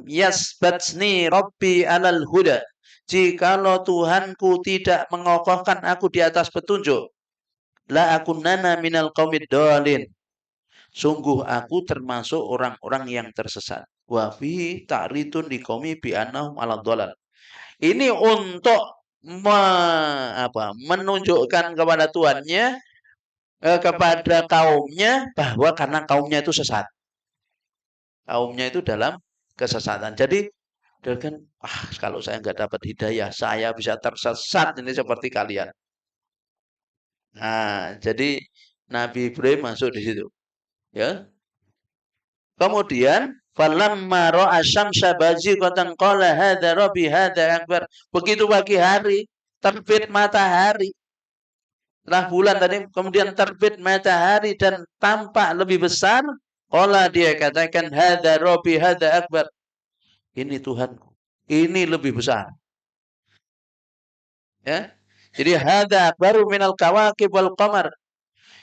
yasbatni rabbi alal huda, jikalau Tuhanku tidak mengokohkan aku di atas petunjuk, la akunana minal qaumid dhalin, sungguh aku termasuk orang-orang yang tersesat. Wa fi ta'ritun liqaumi bi annahum ala dhalal. Ini untuk menunjukkan kepada tuannya, kepada kaumnya bahwa karena kaumnya itu sesat. Kaumnya itu dalam kesesatan. Jadi kan kalau saya nggak dapat hidayah, saya bisa tersesat ini seperti kalian. Nah, jadi Nabi Ibrahim masuk di situ. Ya. Kemudian falamma ra'a syamsa bazighatan qala hadza rabbi hadza akbar. Begitu pagi hari terbit matahari. Setelah bulan tadi kemudian terbit matahari dan tampak lebih besar, qala dia katakan hadza rabbi hadza akbar. Ini Tuhanku. Ini lebih besar. Ya. Jadi hadza baru minal kawakib wal qamar.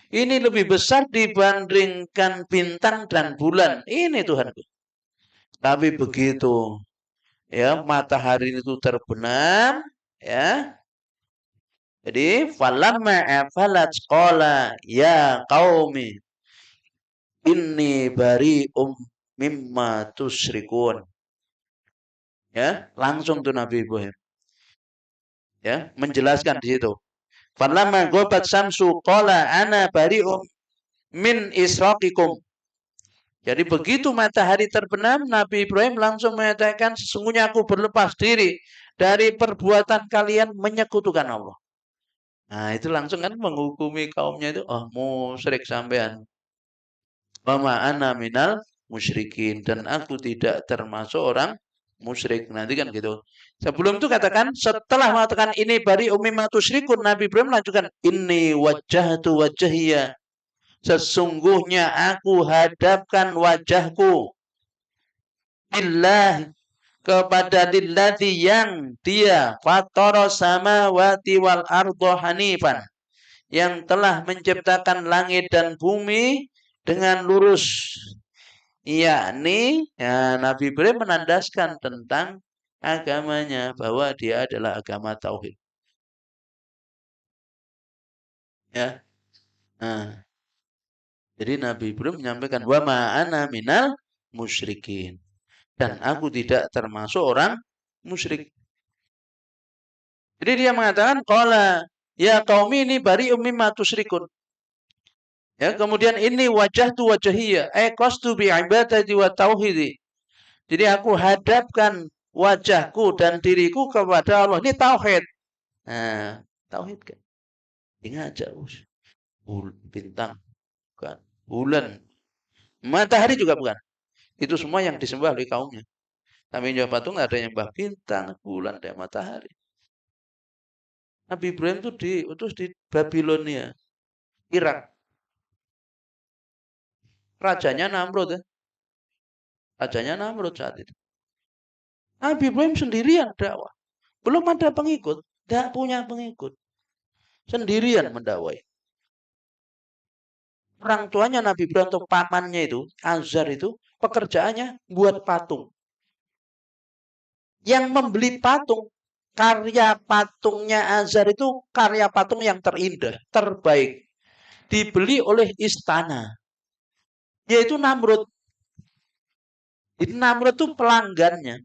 Ini lebih besar dibandingkan bintang dan bulan. Ini Tuhanku. Tapi begitu ya matahari itu terbenam ya. Jadi falamma afalat qala ya qaumi inni bari'um mimma tusyrikun. Ya, langsung tuh Nabi Ibrahim. Ya, menjelaskan di situ. Falamma ghabat samsu qala ana bari'um min israqikum. Jadi begitu matahari terbenam, Nabi Ibrahim langsung mengatakan sesungguhnya aku berlepas diri dari perbuatan kalian menyekutukan Allah. Nah, itu langsung kan menghukumi kaumnya itu, oh musyrik sampean. Wa ma ana minal musyrikin, dan aku tidak termasuk orang musyrik. Nanti kan gitu. Sebelum itu katakan, setelah mengatakan ini bari mimma tusyrikun, Nabi Ibrahim lanjutkan inni wajjahtu wajhiya. Sesungguhnya aku hadapkan wajahku illah kepada lilladzi yang dia fatara samawati wal ardo hanifan, yang telah menciptakan langit dan bumi dengan lurus. Yakni ya, Nabi Ibrahim menandaskan tentang agamanya bahwa dia adalah agama tauhid. Ya. Nah, jadi Nabi Ibrahim menyampaikan wa ma ana minal musyrikin, dan aku tidak termasuk orang musyrik. Jadi dia mengatakan qala ya qaumi ini bari'um mimma tusyrikun. Ya, kemudian ini wajah tu wajahiyya, qastu bi ibadati wa tauhidi. Jadi aku hadapkan wajahku dan diriku kepada Allah. Ini tauhid. Nah, tauhid kan. Ingat aja, bintang, bukan. Bulan, matahari juga bukan. Itu semua yang disembah oleh kaumnya. Kami nyembah patung ada yang nyembah bintang, bulan, dan matahari. Nabi Ibrahim itu diutus di Babilonia, Irak. Rajanya Namrud ya. Rajanya Namrud saat itu. Nabi Ibrahim sendirian dakwah. Belum ada pengikut. Tidak punya pengikut. Sendirian mendakwai. Orang tuanya Nabi Ibrahim atau pamannya itu, Azar itu, pekerjaannya buat patung. Yang membeli patung, karya patungnya Azar itu karya patung yang terindah, terbaik. Dibeli oleh istana. Yaitu Namrud. Jadi Namrud itu pelanggannya.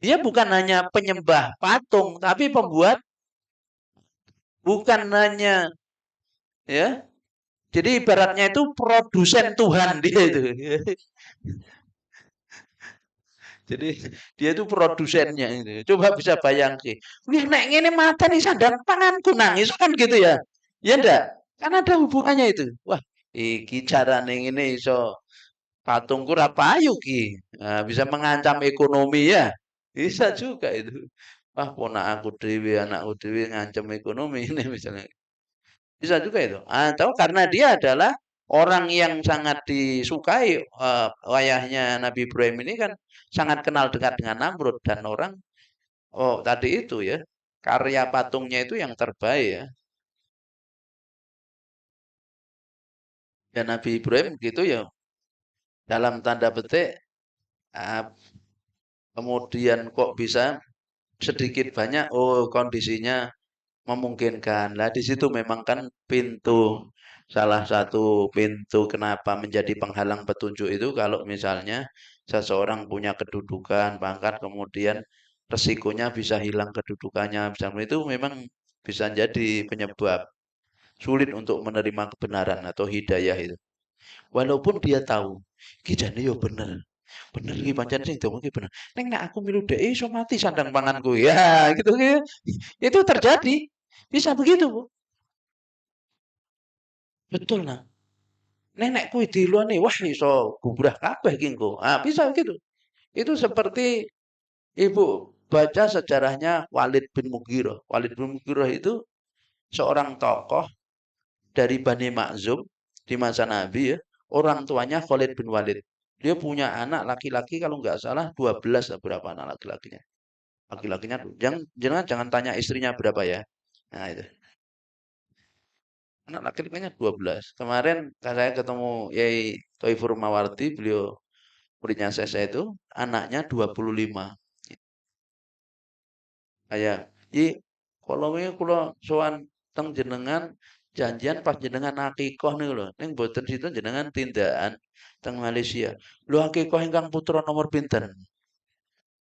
Dia bukan hanya penyembah patung, tapi pembuat, bukan hanya ya. Jadi ibaratnya itu produsen Tuhan dia itu. Jadi dia itu produsennya itu. Coba bisa bayangkan. Wih, nek ngene mata nih sandang panganku nangis kan gitu ya. Ya enggak? Kan ada hubungannya itu. Wah, iki carane ngene iso patungku ra payu ki. Nah, bisa mengancam ekonomi ya. Bisa juga itu. Wah, ponakku dhewe, anakku dhewe ngancam ekonomi ini misalnya. Bisa juga itu. Atau karena dia adalah orang yang sangat disukai, ayahnya Nabi Ibrahim ini kan sangat kenal dekat dengan Namrud, dan orang, oh tadi itu ya, karya patungnya itu yang terbaik ya. Dan Nabi Ibrahim gitu ya, dalam tanda petik, kemudian kok bisa sedikit banyak, oh kondisinya memungkinkan. Lah di situ memang kan pintu, salah satu pintu kenapa menjadi penghalang petunjuk itu kalau misalnya seseorang punya kedudukan, pangkat, kemudian resikonya bisa hilang kedudukannya, misalnya itu memang bisa jadi penyebab sulit untuk menerima kebenaran atau hidayah itu. Walaupun dia tahu, kijane yo bener. Bener iki pancen sing diomongi iki bener. Ning nek aku milu dhek iso mati sandang panganku. Ya, gitu gitu. Itu terjadi. Bisa begitu, Bu. Betul nah. Nenek kuwi dilone wah iso gubrah kabeh ki engko. Ah, bisa gitu. Itu seperti Ibu baca sejarahnya Walid bin Mughirah. Walid bin Mughirah itu seorang tokoh dari Bani Makhzum di masa Nabi ya. Orang tuanya Khalid bin Walid. Dia punya anak laki-laki kalau nggak salah 12 atau berapa anak laki-lakinya. Laki-lakinya jangan tanya istrinya berapa ya. Nah, itu. Anak laki-lakinya 12. Kemarin saya ketemu Yai Toifur Mawardi, beliau muridnya saya itu, anaknya 25. Kayak, "Yi, kalau ini kula sowan teng jenengan Janjian pas jenengan akikoh nih lho. Ning boten situ jenengan tindakan teng Malaysia. Lho akikoh ingkang putra nomor pinten?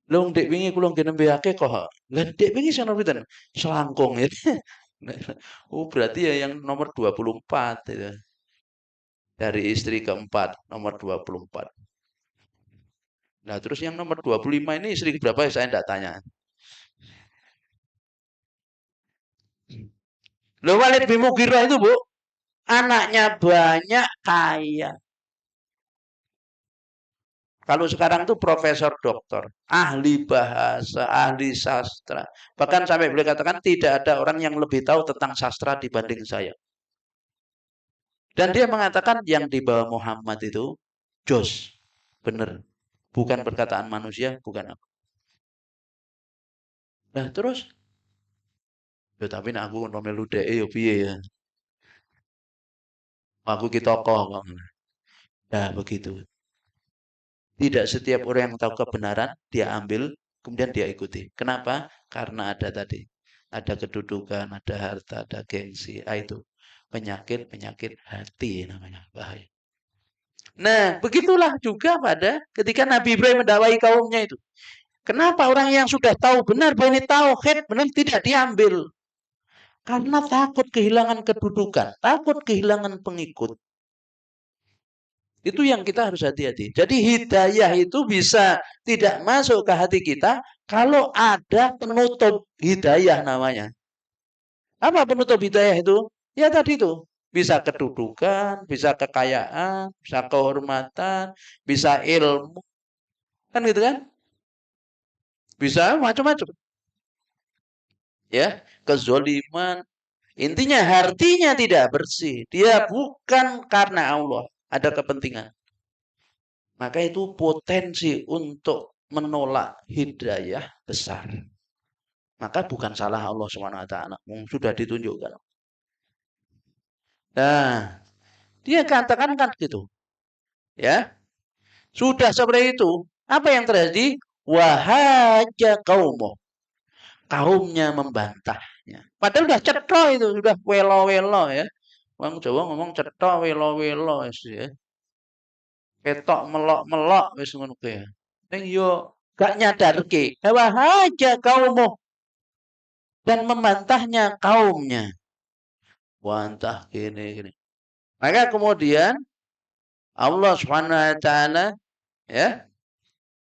Lho ndek wingi kula nggih nembe akikoh. Lah ndek wingi sing nomor pinten? Selangkung ya. Oh berarti ya yang nomor 24 itu. Dari istri keempat nomor 24. Nah terus yang nomor 25 ini istri berapa ya saya enggak tanya. Loh Walid bin Mughirah itu Bu, anaknya banyak kaya. Kalau sekarang tuh profesor doktor, ahli bahasa, ahli sastra. Bahkan sampai boleh katakan tidak ada orang yang lebih tahu tentang sastra dibanding saya. Dan dia mengatakan yang dibawa Muhammad itu jos. Benar. Bukan perkataan manusia, bukan apa. Nah terus, ya tapi aku nomelu dhek ya piye ya. Aku ki tokoh kok. Nah begitu. Tidak setiap orang yang tahu kebenaran, dia ambil, kemudian dia ikuti. Kenapa? Karena ada tadi. Ada kedudukan, ada harta, ada gengsi. Itu penyakit-penyakit hati namanya. Bahaya. Nah, begitulah juga pada ketika Nabi Ibrahim mendakwai kaumnya itu. Kenapa orang yang sudah tahu benar bahwa ini tauhid benar tidak diambil? Karena takut kehilangan kedudukan, takut kehilangan pengikut. Itu yang kita harus hati-hati. Jadi hidayah itu bisa tidak masuk ke hati kita kalau ada penutup hidayah namanya. Apa penutup hidayah itu? Ya tadi itu. Bisa kedudukan, bisa kekayaan, bisa kehormatan, bisa ilmu. Kan gitu kan? Bisa macam-macam. Ya, kezoliman. Intinya hatinya tidak bersih. Dia bukan karena Allah. Ada kepentingan. Maka itu potensi untuk menolak hidayah besar. Maka bukan salah Allah SWT. Sudah ditunjukkan. Nah, dia katakan kan gitu. Ya, sudah seperti itu. Apa yang terjadi? Wahaja kaumoh. Kaumnya membantahnya. Padahal sudah cetro itu, sudah welo-welo ya. Orang Jawa ngomong cetro welo-welo ya. Ketok melok-melok wis ngono kuwi. Ning yo gak nyadarke bahwa haja kaummu dan membantahnya kaumnya. Bantah gini. Maka kemudian Allah Subhanahu wa taala ya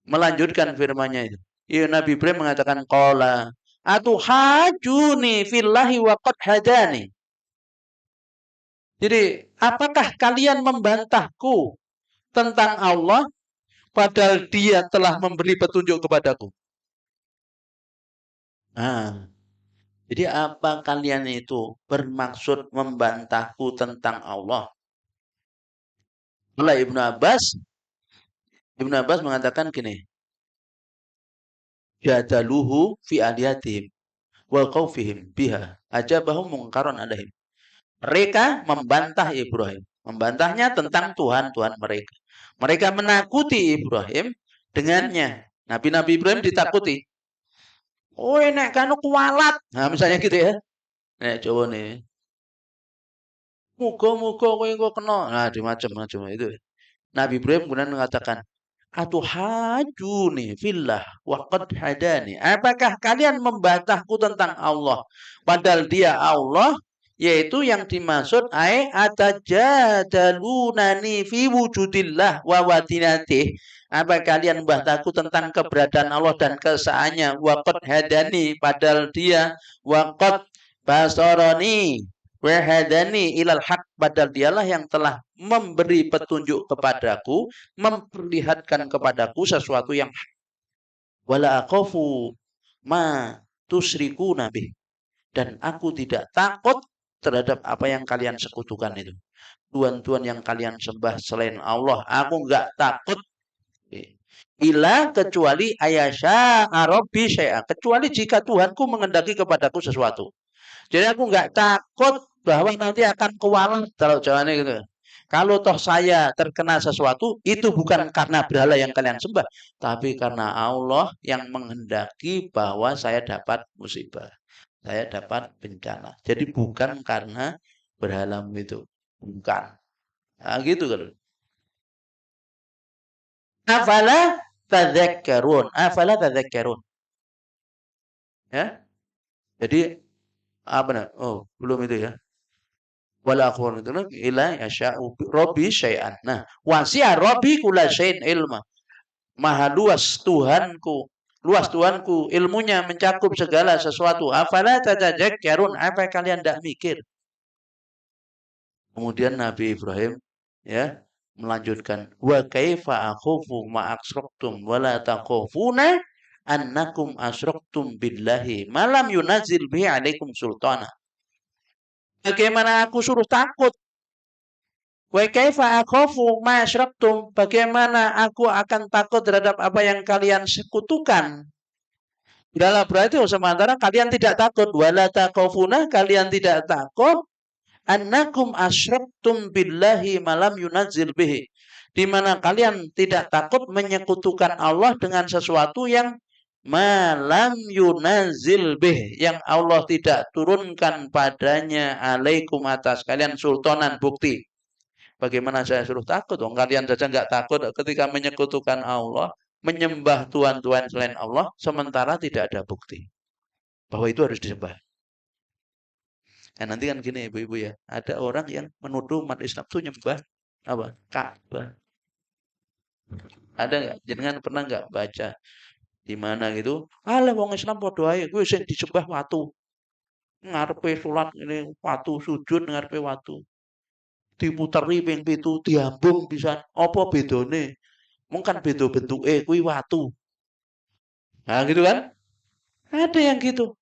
melanjutkan firman-Nya itu. Ya Nabi Ibrahim mengatakan qala atuhajuni fillahi wa qad hadani. Jadi, apakah kalian membantahku tentang Allah padahal Dia telah memberi petunjuk kepadaku? Nah, jadi apa kalian itu bermaksud membantahku tentang Allah? Oleh Ibnu Abbas mengatakan gini, jadaluhu fi aliyatihim wa qaufihim biha ajabahum mungkaron alaihim. Mereka membantah Ibrahim, membantahnya tentang Tuhan mereka. Mereka menakuti Ibrahim dengannya. Nabi-nabi Ibrahim ditakuti. Oh, nek kanu kualat. Nah, misalnya gitu ya. Nek coba nih. Muga-muga kowe engko kena. Nah, di macam-macam itu. Nabi Ibrahim kemudian mengatakan, atuhajuni fillah wa qad hadani. Apakah kalian membantahku tentang Allah padahal Dia Allah, yaitu yang dimaksud atajadalunani fi wujudillah wa watinatih. Apa kalian membantahku tentang keberadaan Allah dan keesaannya wa qad hadani padahal Dia wa qad basarani wahadani ilal haq padahal Dialah yang telah memberi petunjuk kepadaku, memperlihatkan kepadaku sesuatu yang wala akhafu ma tusriku nabi dan aku tidak takut terhadap apa yang kalian sekutukan itu. Tuhan-tuhan yang kalian sembah selain Allah, aku enggak takut. Ila kecuali ayasya arabi syai'a, kecuali jika Tuhanku mengendaki kepadaku sesuatu. Jadi aku enggak takut bahwa nanti akan kewalahan kalau jawabannya gitu. Kalau toh saya terkena sesuatu, itu bukan karena berhala yang kalian sembah, tapi karena Allah yang menghendaki bahwa saya dapat musibah, saya dapat bencana. Jadi bukan karena berhalam itu. Bukan. Nah, gitu kan. Afala tadzakkarun. Afala tadzakkarun. Ya. Jadi apa nah? Oh, belum itu ya. Wala akhbarun ila yasha'u rabbi syai'an. Nah, wasi'a rabbi kula syai'in ilma. Maha luas Tuhanku ilmunya mencakup segala sesuatu. Afala tatadzakkarun. Apa kalian tidak mikir? Kemudian Nabi Ibrahim ya melanjutkan wa kaifa akhufu ma asyraktum wa la takhufuna annakum asyraktum billahi malam yunazil bihi alaikum sultana. Bagaimana aku suruh takut? Wa kaifa akhafu ma asyraktum? Bagaimana aku akan takut terhadap apa yang kalian sekutukan? Dalam berarti sementara kalian tidak takut wala takhafuna, kalian tidak takut annakum asyraktum billahi malam yunazil bihi, di mana kalian tidak takut menyekutukan Allah dengan sesuatu yang malam yunazil bih, yang Allah tidak turunkan padanya alaikum atas kalian sultanan bukti. Bagaimana saya suruh takut? Oh, kalian saja nggak takut ketika menyekutukan Allah, menyembah tuhan-tuhan selain Allah, sementara tidak ada bukti bahwa itu harus disembah. Nah, nanti kan gini ibu-ibu ya, ada orang yang menuduh umat Islam itu nyembah apa? Ka'bah. Ada nggak? Jangan pernah nggak baca di mana gitu? Alah wong Islam padha ae, kuwi sing disembah watu. Ngarepe salat ini watu, sujud ngarepe watu. Diputeri ping 7 diambung pisan. Apa bedone? Mung kan beda bentuke kuwi watu. Nah, gitu kan? Ada yang gitu.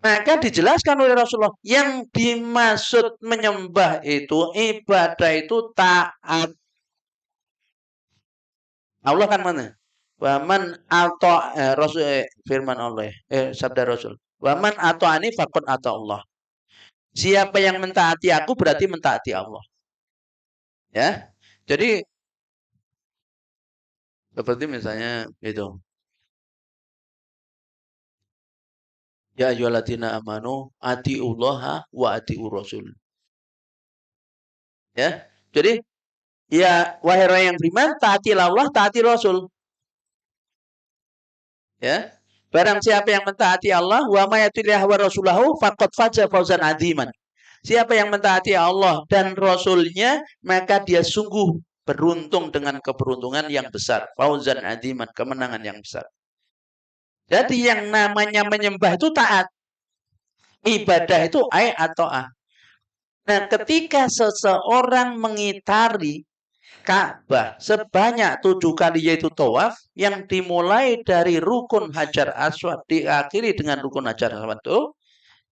Maka dijelaskan oleh Rasulullah, yang dimaksud menyembah itu, ibadah itu taat. Allah kan mana? Waman atau Rasul firman Allah, sabda Rasul. Waman atau ani fakut atau Allah. Siapa yang mentaati aku berarti mentaati Allah. Ya, jadi seperti misalnya itu. Ya ayyuhalladzina amanu atiullaha wa atiur rasul. Ya. Jadi ya wahai orang yang beriman, taatilah Allah, taati Rasul. Ya. Barang siapa yang mentaati Allah, wa may yuti'illah wa rasulahu faqad faza fawzan adziman. Siapa yang mentaati Allah dan Rasulnya, maka dia sungguh beruntung dengan keberuntungan yang besar. Fauzan adziman, kemenangan yang besar. Jadi yang namanya menyembah itu taat. Ibadah itu ai atau ah. Nah, ketika seseorang mengitari Ka'bah sebanyak 7 kali yaitu tawaf, yang dimulai dari rukun Hajar Aswad diakhiri dengan rukun Hajar Aswad itu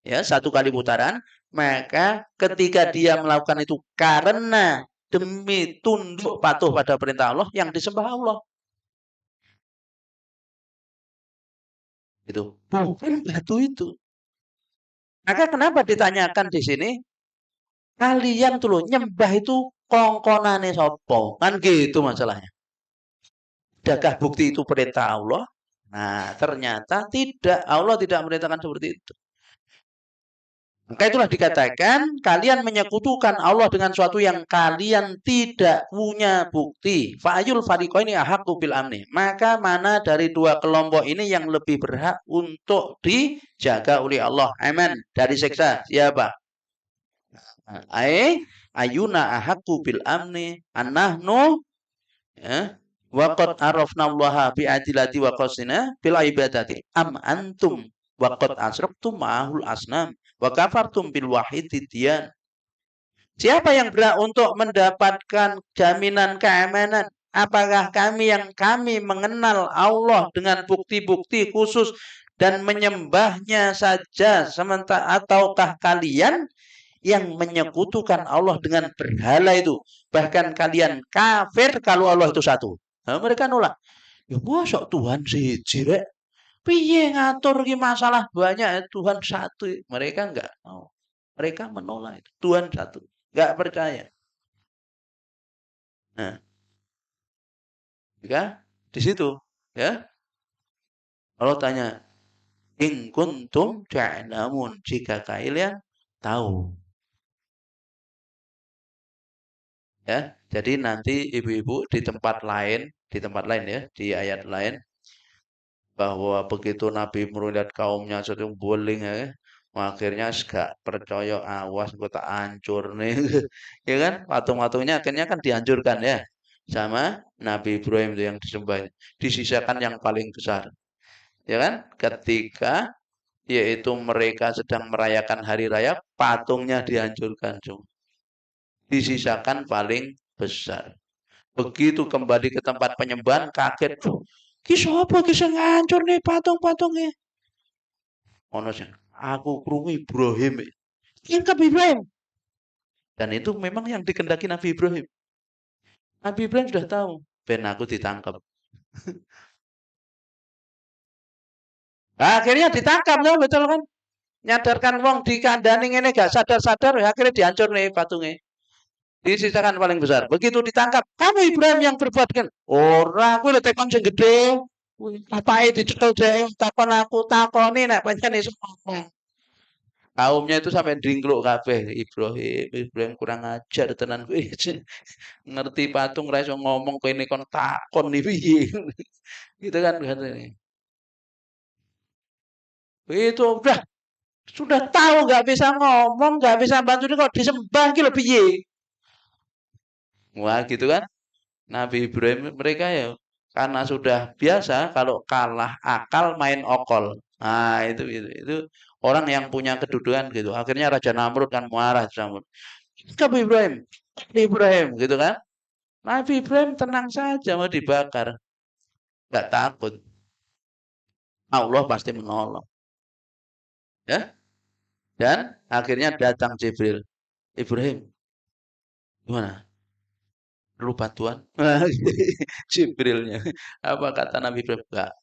ya 1 kali putaran, maka ketika dia melakukan itu karena demi tunduk patuh pada perintah Allah, yang disembah Allah itu bukan batu itu. Maka kenapa ditanyakan di sini, kalian tuh loh nyembah itu kongkonane sopo, kan gitu masalahnya. Adakah bukti itu perintah Allah? Nah, ternyata tidak. Allah tidak merintahkan seperti itu. Maka itulah dikatakan kalian menyekutukan Allah dengan suatu yang kalian tidak punya bukti. Fa'ayul fariqaini ahaqqu bil amni. Maka mana dari dua kelompok ini yang lebih berhak untuk dijaga oleh Allah? Aman dari siksa. Siapa? Ayuna ahaqqu bil amni annahnu ya waqad arafna Allah bi adilati wa qasina bil ibadati am antum waqad asraktum ma'ahul asnam wa kafartum bil wahididdiyan. Siapa yang berhak untuk mendapatkan jaminan keamanan? Apakah kami mengenal Allah dengan bukti-bukti khusus dan menyembahnya saja sementara, ataukah kalian yang menyekutukan Allah dengan berhala itu? Bahkan kalian kafir kalau Allah itu satu. Nah, mereka nolak. Ya mosok Tuhan siji rek. Piye ngatur ki masalah banyak, Tuhan satu. Mereka enggak mau. Mereka menolak itu. Tuhan satu. Enggak percaya. Nah, ya, di situ ya. Allah tanya, "In kuntum ta'lamun?" Jika kalian tahu. Ya, jadi nanti ibu-ibu di tempat lain ya, di ayat lain bahwa begitu Nabi melihat kaumnya sedang boling ya, akhirnya gak percaya awas gue tak hancur nih, ya kan? Patung-patungnya akhirnya kan dihancurkan ya, sama Nabi Ibrahim itu yang disembah, disisakan yang paling besar, ya kan? Ketika yaitu mereka sedang merayakan hari raya, patungnya dihancurkan, disisakan paling besar. Begitu kembali ke tempat penyembahan, kaget. Kisah apa kisah ngancur nih patung-patungnya? Ono sing aku krungu Ibrahim. Tingkap Ibrahim. Dan itu memang yang dikendaki Nabi Ibrahim. Nabi Ibrahim sudah tahu. Ben aku ditangkap. Nah, akhirnya ditangkap loh, betul kan? Nyadarkan wong di kandani ini gak sadar-sadar, akhirnya dihancur nih patungnya. Disisakan paling besar. Begitu ditangkap, kamu Ibrahim yang berbuat kan? Orang, aku udah tekon sing gede. Apa itu dicekel deh, takon aku takoni nek pancen iso ngomong. Kaumnya itu sampai dringkluk kabeh. Ibrahim kurang ajar tenan kuwi. Ngerti patung ra iso ngomong kene kon takon iki piye. Gitu kan katanya. Itu udah sudah tahu nggak bisa ngomong, nggak bisa bantu ini kok disembah ki lho piye. Wah, gitu kan. Nabi Ibrahim mereka ya karena sudah biasa kalau kalah akal main okol. Nah, itu orang yang punya kedudukan gitu. Akhirnya Raja Namrud kan marah Namrud. Nabi Ibrahim, Nabi Ibrahim gitu kan. Nabi Ibrahim tenang saja mau dibakar. Nggak takut. Allah pasti menolong. Ya. Dan akhirnya datang Jibril. Ibrahim, gimana? Perlu bantuan? Jibrilnya. Apa kata Nabi Ibrahim? Enggak.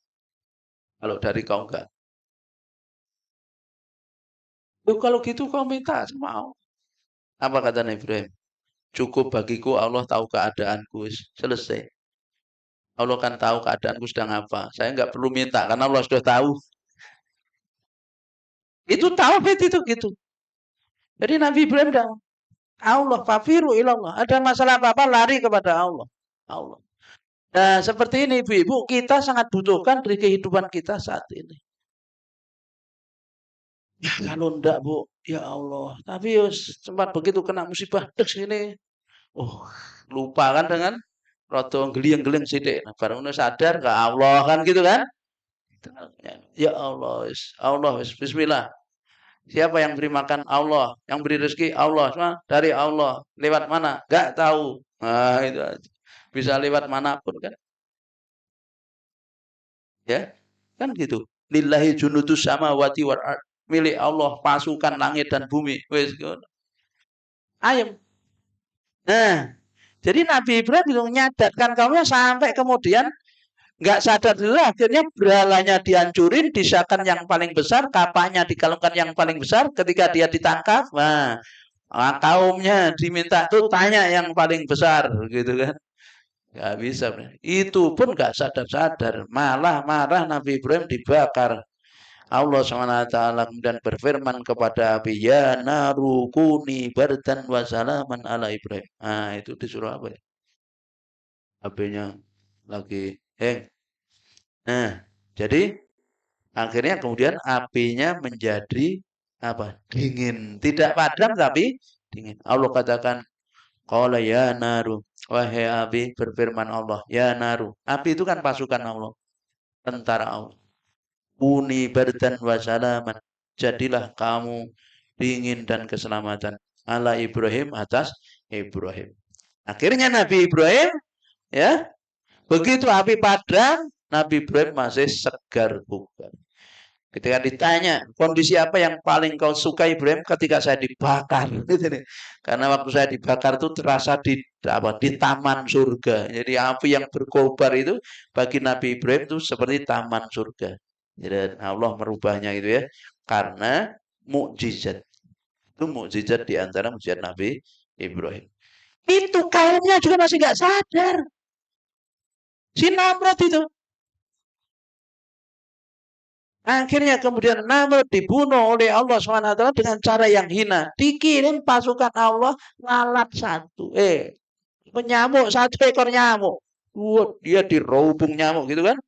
Kalau dari kau enggak. Loh, kalau gitu kau minta sama Allah. Apa kata Nabi Ibrahim? Cukup bagiku Allah tahu keadaanku. Selesai. Allah kan tahu keadaanku sedang apa. Saya nggak perlu minta karena Allah sudah tahu. Itu tauhid itu gitu. Jadi Nabi Ibrahim dah Allah fafiru ilallah. Ada masalah apa-apa lari kepada Allah. Allah. Nah, seperti ini ibu-ibu kita sangat butuhkan dari kehidupan kita saat ini. Ya, kalau enggak Bu, ya Allah. Tapi sempat begitu kena musibah des ini. Oh, lupa kan dengan roto geliang-geliang sidik. Nah, baru sadar ke Allah kan gitu kan? Ya Allah, Allah, bismillah. Siapa yang beri makan? Allah. Yang beri rezeki? Allah. Semua dari Allah. Lewat mana? Gak tahu. Nah, itu aja. Bisa lewat manapun kan? Ya, kan gitu. Lillahi junudus samawati wal ard. Milik Allah pasukan langit dan bumi. Wes, ayam. Nah, jadi Nabi Ibrahim itu menyadarkan kaumnya sampai kemudian nggak sadar dulu akhirnya berhalanya dihancurin, disahkan yang paling besar, kapanya dikalungkan yang paling besar ketika dia ditangkap. Nah, kaumnya diminta tuh tanya yang paling besar gitu kan. Nggak bisa. Itu pun nggak sadar-sadar. Malah marah Nabi Ibrahim dibakar. Allah SWT kemudian berfirman kepada api, ya naru kuni bardan wa salaman ala Ibrahim. Nah, itu disuruh apa ya? Apinya lagi heng. Nah, jadi akhirnya kemudian apinya menjadi apa? Dingin. Tidak padam tapi dingin. Allah katakan, qala ya naru. Wahai api, berfirman Allah, ya naru. Api itu kan pasukan Allah, tentara Allah. Kuni bardan wa salaman. Jadilah kamu dingin dan keselamatan ala Ibrahim atas Ibrahim. Akhirnya Nabi Ibrahim ya, begitu api padam, Nabi Ibrahim masih segar bugar. Ketika ditanya kondisi apa yang paling kau suka Ibrahim, ketika saya dibakar. Karena waktu saya dibakar itu terasa di taman surga. Jadi api yang berkobar itu bagi Nabi Ibrahim itu seperti taman surga. Jadi Allah merubahnya itu ya, karena mukjizat. Itu mukjizat di antara mukjizat Nabi Ibrahim. Itu kaumnya juga masih nggak sadar. Si Namrud itu. Akhirnya kemudian Namrud dibunuh oleh Allah SWT dengan cara yang hina. Dikirim pasukan Allah lalat satu. Penyamuk, satu ekor nyamuk. Dia dirobung nyamuk gitu kan.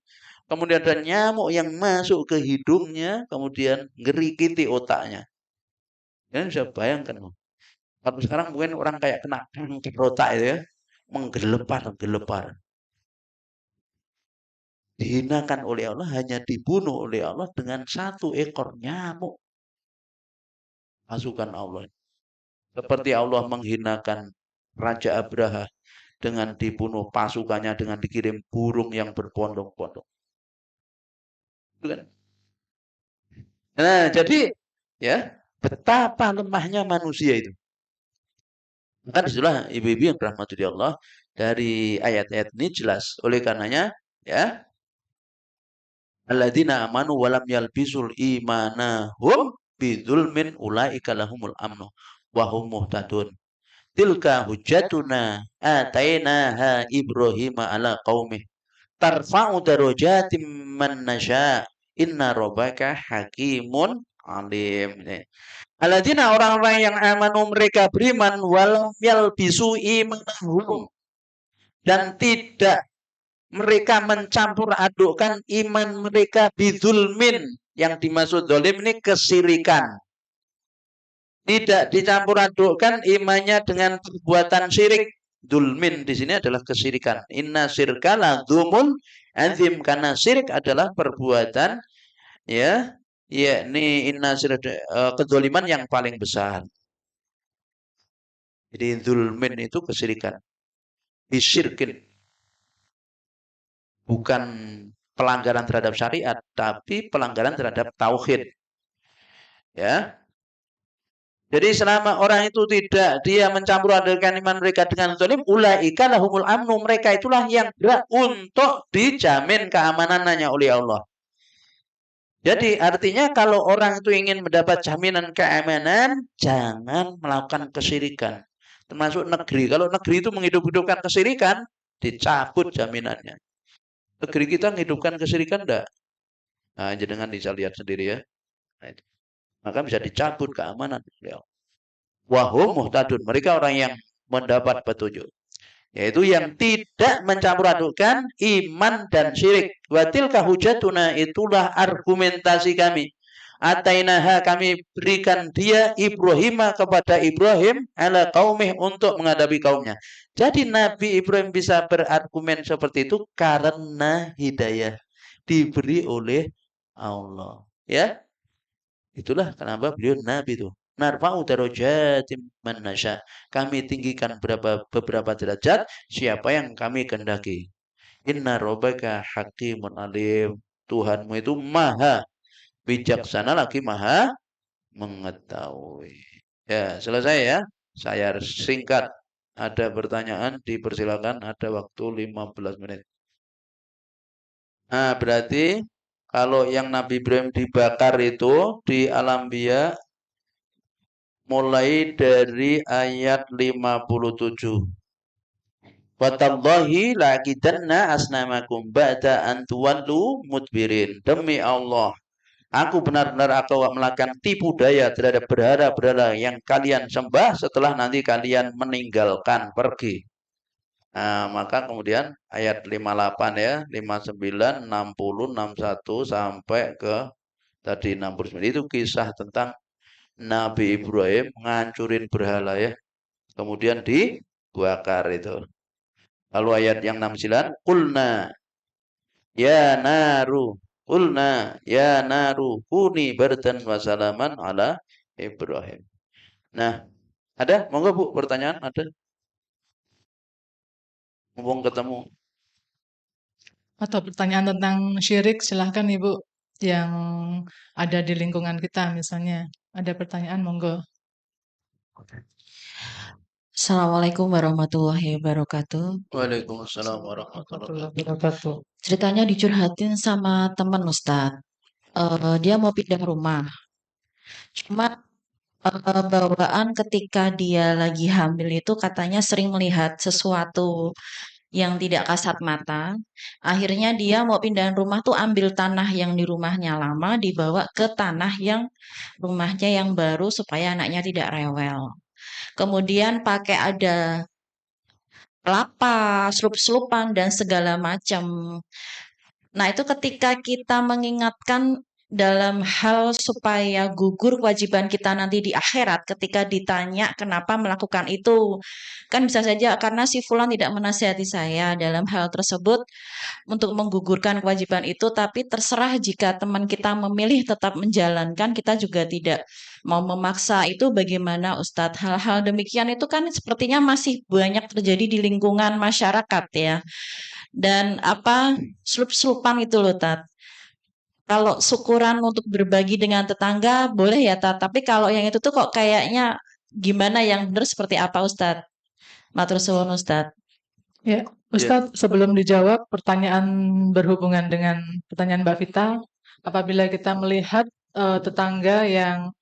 Kemudian ada nyamuk yang masuk ke hidungnya, kemudian ngerikiti otaknya. Kalian bisa bayangkan. Kalau sekarang mungkin orang kayak kena kanker otak itu ya. Menggelepar-gelepar. Dihinakan oleh Allah, hanya dibunuh oleh Allah dengan satu ekor nyamuk. Pasukan Allah. Seperti Allah menghinakan Raja Abraha dengan dibunuh pasukannya dengan dikirim burung yang berbondong-bondong. Nah, jadi ya betapa lemahnya manusia itu. Maka disitulah ibu-ibu yang dirahmati Allah, dari ayat-ayat ini jelas. Oleh karenanya ya, alladzina amanu walam yalbisul imanahum bidzulmin ulaika lahumul amnu wa hum muhtadun. Tilka hujjatuna atainaha Ibrahim ala qaumih tarfa'u darajatim man nasya inna rabbaka hakimun alim. Alladzina, orang-orang yang amanu, mereka beriman, walam yalbisu imanahum, dan tidak mereka mencampur adukkan iman mereka bidzulmin. Yang dimaksud zalim ini kesirikan. Tidak dicampur adukkan imannya dengan perbuatan syirik. Dulmin di sini adalah kesirikan. Inna syirka la dzulmun azim, karena syirik adalah perbuatan ya, yakni inna syirka kedzaliman yang paling besar. Jadi zulmin itu kesirikan. Bisyirkin, bukan pelanggaran terhadap syariat, tapi pelanggaran terhadap tauhid. Ya. Jadi selama orang itu tidak dia mencampur adukan iman mereka dengan zalim, ulaika lahumul amnu, mereka itulah yang berhak untuk dijamin keamanannya oleh Allah. Jadi artinya kalau orang itu ingin mendapat jaminan keamanan, jangan melakukan kesyirikan. Termasuk negeri. Kalau negeri itu menghidup-hidupkan kesyirikan, dicabut jaminannya. Negeri kita menghidupkan kesyirikan enggak? Nah, jangan bisa lihat sendiri ya. Nah, maka bisa dicabut keamanan. Wahum muhtadun. Mereka orang yang mendapat petunjuk. Yaitu yang tidak mencampur adukan iman dan syirik. Watilka hujatuna, itulah argumentasi kami. Atainaha, kami berikan dia Ibrahim kepada Ibrahim ala qaumih, untuk menghadapi kaumnya. Jadi Nabi Ibrahim bisa berargumen seperti itu karena hidayah diberi oleh Allah. Ya, itulah kenapa beliau Nabi itu. Narfa'u darajatim man nasya. Kami tinggikan beberapa derajat siapa yang kami kehendaki. Inna rabbaka hakimun alim. Tuhanmu itu maha bijaksana lagi maha mengetahui. Ya, selesai ya. Saya singkat. Ada pertanyaan, dipersilakan. Ada waktu 15 menit. Nah, berarti kalau yang Nabi Ibrahim dibakar itu di Al-Anbiya mulai dari ayat 57. Watallahi laqidanna asnamakum ba'da an tuwallu mudbirin. Demi Allah, aku benar-benar akan melakukan tipu daya terhadap berhala-berhala yang kalian sembah setelah nanti kalian meninggalkan, pergi. Nah, maka kemudian ayat 58 ya, 59, 60, 61 sampai ke tadi 69 itu kisah tentang Nabi Ibrahim ngancurin berhala ya. Kemudian dibakar itu. Lalu ayat yang 69, qulna ya naru, qulna ya naru kuni bardan wa salaman ala Ibrahim. Nah, ada? Monggo Bu, pertanyaan ada? Mumpung ketemu. Atau pertanyaan tentang syirik, silahkan Ibu, yang ada di lingkungan kita misalnya. Ada pertanyaan, monggo. Assalamualaikum warahmatullahi wabarakatuh. Waalaikumsalam warahmatullahi wabarakatuh. Ceritanya dicurhatin sama teman Ustadz. Dia mau pindah rumah. Cuma bawaan ketika dia lagi hamil itu katanya sering melihat sesuatu yang tidak kasat mata. Akhirnya dia mau pindahan rumah tuh ambil tanah yang di rumahnya lama dibawa ke tanah yang rumahnya yang baru supaya anaknya tidak rewel. Kemudian pakai ada kelapa, selup-selupan dan segala macam. Nah, itu ketika kita mengingatkan dalam hal supaya gugur kewajiban kita nanti di akhirat ketika ditanya kenapa melakukan itu. Kan bisa saja karena si fulan tidak menasihati saya dalam hal tersebut untuk menggugurkan kewajiban itu, tapi terserah jika teman kita memilih tetap menjalankan, kita juga tidak mau memaksa. Itu bagaimana Ustadz? Hal-hal demikian itu kan sepertinya masih banyak terjadi di lingkungan masyarakat ya. Dan apa selup-selupan itu loh Tat. Kalau syukuran untuk berbagi dengan tetangga boleh ya Tat, tapi kalau yang itu tuh kok kayaknya gimana yang benar seperti apa Ustadz? Matur suwun Ustadz. Ya, Ya, Ustadz, sebelum dijawab pertanyaan berhubungan dengan pertanyaan Mbak Vita, apabila kita melihat tetangga yang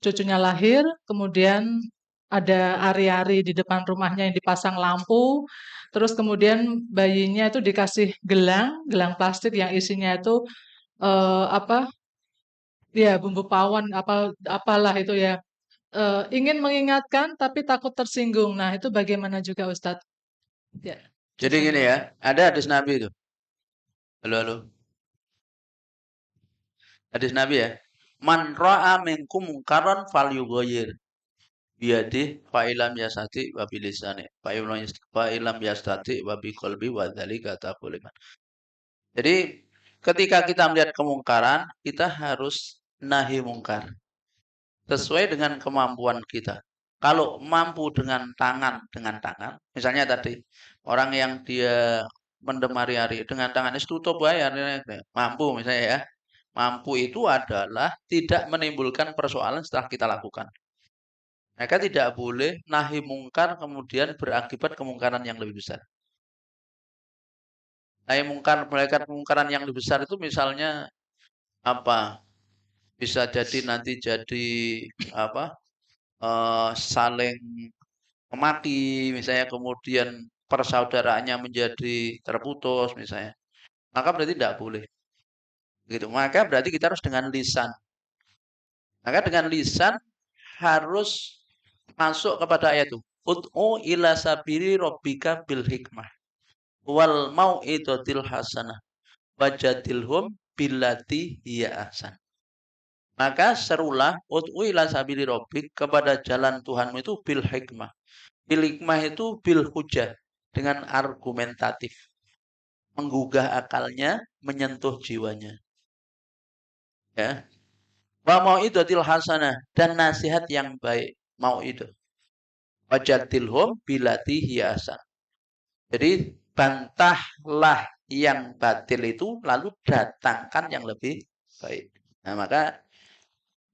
cucunya lahir, kemudian ada ari-ari di depan rumahnya yang dipasang lampu, terus kemudian bayinya itu dikasih gelang plastik yang isinya itu eh, apa, ya bumbu pawon, apalah itu ya. Ingin mengingatkan tapi takut tersinggung. Nah, itu bagaimana juga Ustadz? Ya, jadi gini ya, ada hadis Nabi itu. Halo, halo. Hadis Nabi ya. Man ra'a minkum mungkaran falyughayyir biyadih fa ilam yasati wa bilisani fa ilam yastati wa biqalbi wa dzalika taquliman. Jadi ketika kita melihat kemungkaran, kita harus nahi mungkar sesuai dengan kemampuan kita. Kalau mampu dengan tangan, misalnya tadi orang yang dia mendem hari-hari dengan tangannya tutup bayar, mampu misalnya ya. Mampu itu adalah tidak menimbulkan persoalan setelah kita lakukan. Maka tidak boleh nahi mungkar kemudian berakibat kemungkaran yang lebih besar. Nahi mungkar berakibat kemungkaran yang lebih besar itu misalnya apa? Bisa jadi nanti jadi apa? Saling memaki misalnya, kemudian persaudaraannya menjadi terputus misalnya. Maka berarti tidak boleh. Gitu. Maka berarti kita harus dengan lisan. Maka dengan lisan harus masuk kepada ayat itu. Ud'u ila sabili rabbika bil hikmah wal mau'izatil hasanah wajadilhum billati hiya ahsan. Maka serulah ud'u ila sabili rabbik, kepada jalan Tuhanmu itu bil hikmah. Bil hikmah itu bil hujah, dengan argumentatif. Menggugah akalnya, menyentuh jiwanya. Ya. Wa mau'izatil hasanah, dan nasihat yang baik. Mau itu. Wajadilhum billati hiya ahsan. Jadi bantahlah yang batil itu, lalu datangkan yang lebih baik. Nah, maka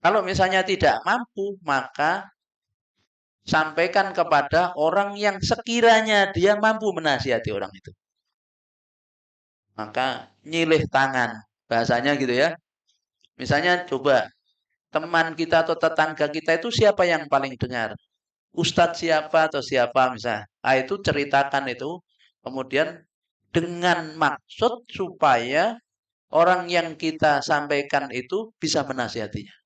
kalau misalnya tidak mampu, maka sampaikan kepada orang yang sekiranya dia mampu menasihati orang itu. Maka nyilih tangan, bahasanya gitu ya. Misalnya coba teman kita atau tetangga kita itu siapa yang paling dengar? Ustadz siapa atau siapa misalnya. Ah, itu ceritakan itu. Kemudian dengan maksud supaya orang yang kita sampaikan itu bisa menasihatinya.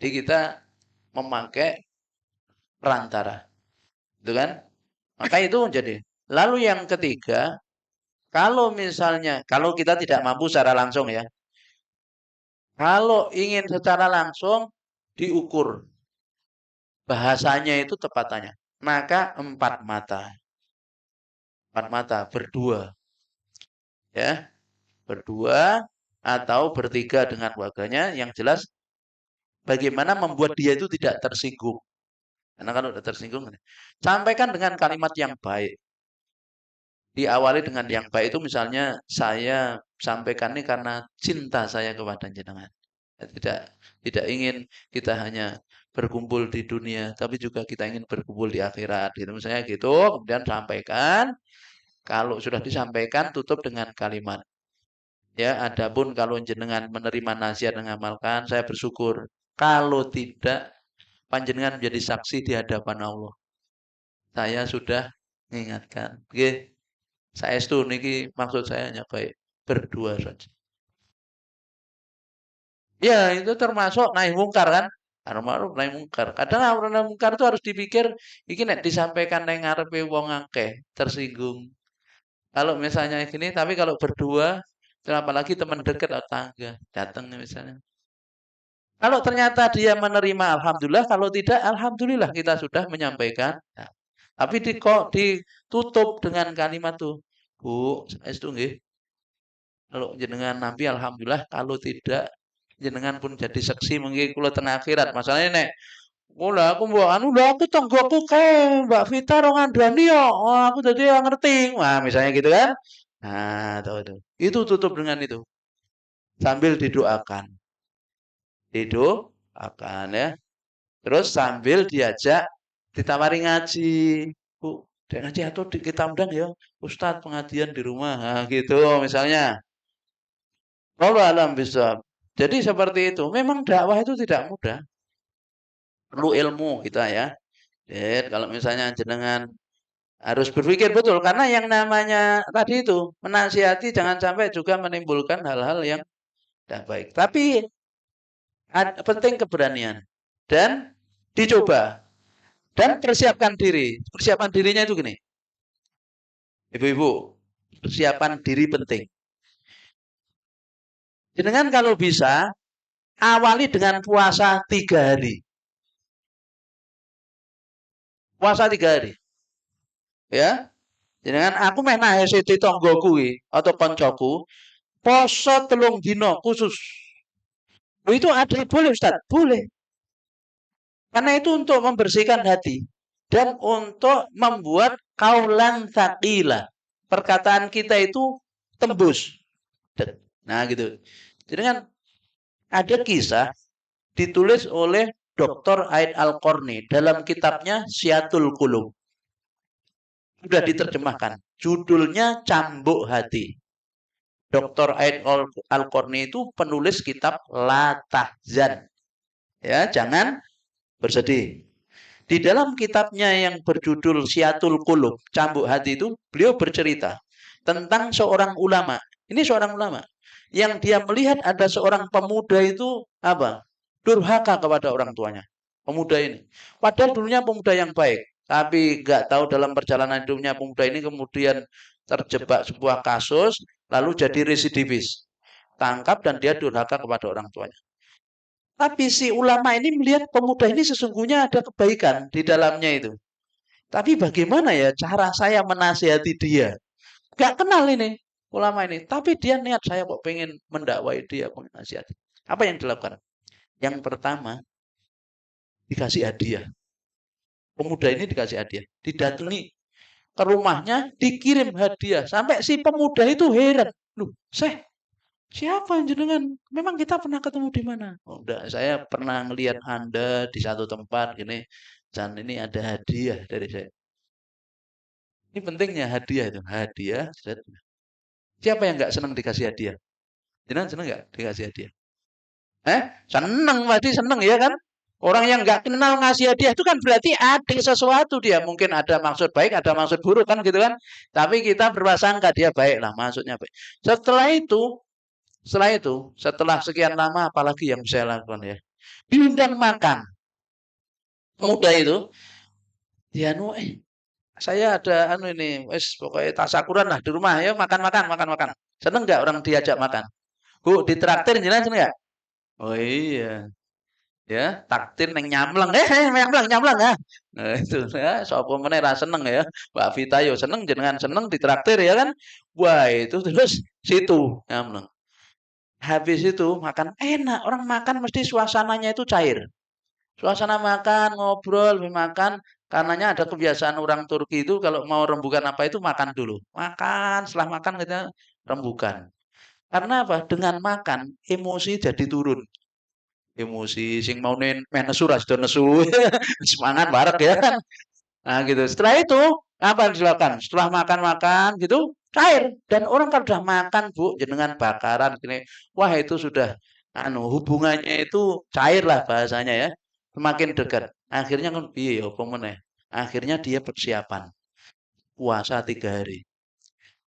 Jadi kita memakai perantara. Gitu kan? Maka itu jadi. Lalu yang ketiga, kalau misalnya, kalau kita tidak mampu secara langsung ya. Kalau ingin secara langsung, diukur. Bahasanya itu tepatannya. Maka 4 mata. 4 mata, berdua. Ya, berdua atau bertiga dengan warganya, yang jelas bagaimana membuat dia itu tidak tersinggung. Karena kalau sudah tersinggung, sampaikan dengan kalimat yang baik. Diawali dengan yang baik itu misalnya, saya sampaikan ini karena cinta saya kepada jenengan. Tidak ingin kita hanya berkumpul di dunia, tapi juga kita ingin berkumpul di akhirat. Gitu misalnya gitu, kemudian sampaikan. Kalau sudah disampaikan, tutup dengan kalimat. Ya, adapun kalau jenengan menerima nasihat dan mengamalkan, saya bersyukur. Kalau tidak, panjenengan menjadi saksi di hadapan Allah. saya sudah mengingatkan. Nggih, saestu niki maksud saya hanya baik berdua saja. Ya, itu termasuk nahi mungkar kan? Amar ma'ruf nahi mungkar. Kadang amar nahi mungkar itu harus dipikir iki nek disampaikan nang ngarepe wong akeh tersinggung. Kalau misalnya gini, tapi kalau berdua, apalagi teman dekat atau tangga datang misalnya. Kalau ternyata dia menerima, alhamdulillah. Kalau tidak, alhamdulillah kita sudah menyampaikan. Nah, tapi kok ditutup dengan kalimat tuh, Bu, saestu nggih. Kalau jenengan nabi, alhamdulillah. Kalau tidak, jenengan pun jadi saksi mungkin kula teng akhirat. Masalahnya nek mula aku mbok anu lho aku tanggoku kae Mbak Vita ora ngandani yo. Oh, aku dadi ora ngerti. Wah, misalnya gitu kan. Nah, tahu itu. Itu tutup dengan itu. Sambil didoakan. Didoakan ya. Terus sambil diajak ditawari ngaji. Bu, dek ngaji atau kita undang ya. Ustadz pengajian di rumah. Nah, gitu misalnya. Wallahu alam bisa. Jadi seperti itu. Memang dakwah itu tidak mudah. Perlu ilmu kita ya. Kalau misalnya jenengan harus berpikir betul karena yang namanya tadi itu menasihati jangan sampai juga menimbulkan hal-hal yang tidak baik. Tapi penting keberanian dan dicoba dan persiapkan diri. Persiapan dirinya itu gini. Ibu-ibu, persiapan diri penting. Jenengan kalau bisa awali dengan puasa 3 hari. Puasa 3 hari. Ya. Jenengan aku meh nahe sithik tanggoku atau koncoku poso 3 dina khusus. Itu ada boleh Ustaz? Boleh. Karena itu untuk membersihkan hati dan untuk membuat kaulan tsaqila. Perkataan kita itu tembus. Nah, gitu. Jadi kan ada kisah ditulis oleh Dr. Aid Al-Qarni dalam kitabnya Syiatul Qulub. Sudah diterjemahkan. Judulnya Cambuk Hati. Dr. Aid Al-Qarni itu penulis kitab La Tahzan. Ya, jangan bersedih. Di dalam kitabnya yang berjudul Syiatul Qulub, Cambuk Hati itu, beliau bercerita tentang seorang ulama. Ini seorang ulama yang dia melihat ada seorang pemuda itu apa? Durhaka kepada orang tuanya. Pemuda ini. Padahal dulunya pemuda yang baik, tapi nggak tahu dalam perjalanan hidupnya pemuda ini kemudian terjebak sebuah kasus, lalu jadi residivis. Tangkap dan dia durhaka kepada orang tuanya. Tapi si ulama ini melihat pemuda ini sesungguhnya ada kebaikan di dalamnya itu. Tapi bagaimana ya cara saya menasihati dia? Gak kenal ini ulama ini. Tapi dia niat saya kok pengen mendakwai dia, pengen nasihati. Apa yang dilakukan? Yang pertama, dikasih hadiah. Pemuda ini dikasih hadiah. Didatangi ke rumahnya, dikirim hadiah. Sampai si pemuda itu heran. Loh, siapa jenengan? Memang kita pernah ketemu di mana? Oh, enggak, saya pernah melihat Anda di satu tempat gini. Dan ini ada hadiah dari saya. Ini pentingnya hadiah itu. Hadiah. Siapa yang nggak senang dikasih hadiah? Jenengan senang nggak dikasih hadiah? Senang, pasti senang ya kan? Orang yang nggak kenal ngasih hadiah itu kan berarti ada sesuatu dia. Mungkin ada maksud baik, ada maksud buruk kan gitu kan. Tapi kita berprasangka dia baik lah, maksudnya baik. Setelah sekian lama apalagi yang bisa lakukan ya? Diundang makan. Pemuda itu, dia saya ada ini, pokoknya tasakuran lah di rumah ya makan. Seneng nggak orang diajak makan? Bu, ditraktir jenengan seneng nggak? Oh iya. Ya, takdir neng nyamleng. Nyamleng ya. Nah, itu ya, sapa meneh ra seneng ya. Mbak Vita yo seneng jenengan seneng ditraktir ya kan. Wah, itu terus situ nyamleng. Habis itu makan enak, orang makan mesti suasananya itu cair. Suasana makan, ngobrol, makan. Karenanya ada kebiasaan orang Turki itu kalau mau rembukan apa itu makan dulu. Makan, setelah makan kita rembukan. Karena apa? Dengan makan emosi jadi turun. Emosi sing mau meh nesu ra sida nesu. Semangat barek ya. Nah gitu. Setelah itu apa yang dilakukan? Setelah makan-makan gitu cair dan orang kalau sudah makan Bu jenengan bakaran gini. Wah itu sudah hubungannya itu cair lah bahasanya ya. Semakin dekat. Akhirnya kan piye ya apa meneh? Akhirnya dia persiapan puasa 3 hari.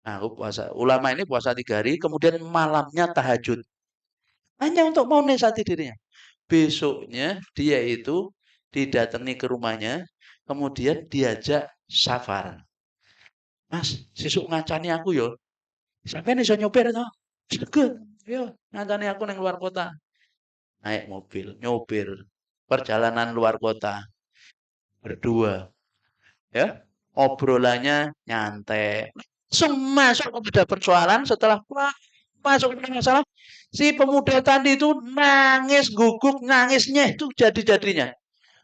Nah, aku puasa. Ulama ini puasa 3 hari, kemudian malamnya tahajud. Hanya untuk mau menasihati dirinya. Besoknya dia itu didatangi ke rumahnya, kemudian diajak safar. Mas, sesuk ngancani aku yo. Sampeyan iso nyopir to? Sregep. Yo, ngancani aku nang luar kota. Naik mobil, nyopir. Perjalanan luar kota berdua. Ya, obrolannya nyantai. Langsung masuk kepada persoalan setelah masuk ke masalah si pemuda tadi itu nangis guguk, nangisnya itu jadi-jadinya.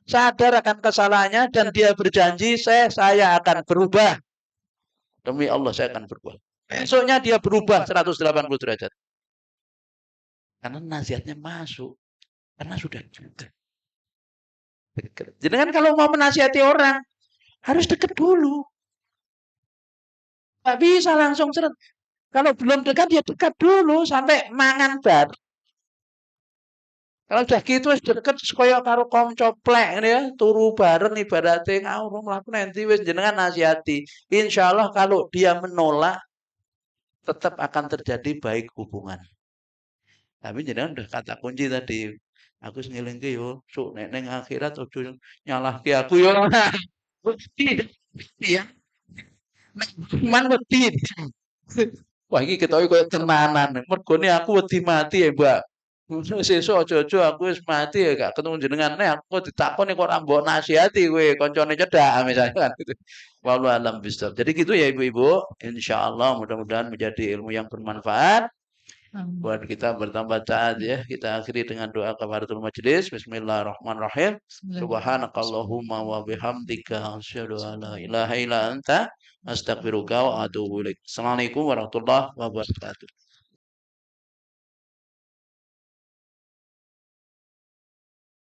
Sadar akan kesalahannya dan dia berjanji saya akan berubah. Demi Allah saya akan berubah. Besoknya dia berubah 180 derajat. Karena nasihatnya masuk. Karena sudah dekat. Jadi kan kalau mau menasihati orang harus dekat dulu. Nggak bisa langsung seret. Kalau belum dekat ya dekat dulu sampai mangan bar. Kalau udah gitu wis deket kaya karo kanca plek ngene ya, turu bareng ibarate ngawur mlaku nanti wis jenengan nasihati. Insyaallah kalau dia menolak tetap akan terjadi baik hubungan. Tapi jenengan udah kata kunci tadi. Aku ngelingke yo, sok nek ning akhirat ojo nyalahke aku yo. Wedi. Iya. Nek iman wedi. Wah iki ketoke koyo tenanan. Mergone aku wedi mati ya, Mbak. Sesuk aja-aja aku wis mati ya gak ketemu jenengan nek aku ditakoni kok ora mbok nasihati kowe koncone cedak misalnya kan gitu. Wallahu alam bisawab. Jadi gitu ya Ibu-ibu, insyaallah mudah-mudahan menjadi ilmu yang bermanfaat buat kita bertambah taat ya. Kita akhiri dengan doa kafaratul majelis. Bismillahirrahmanirrahim. Subhanakallahumma wa bihamdika asyhadu an la ilaha illa anta astaghfiruka wa atubu ilaik. Assalamualaikum warahmatullahi wabarakatuh.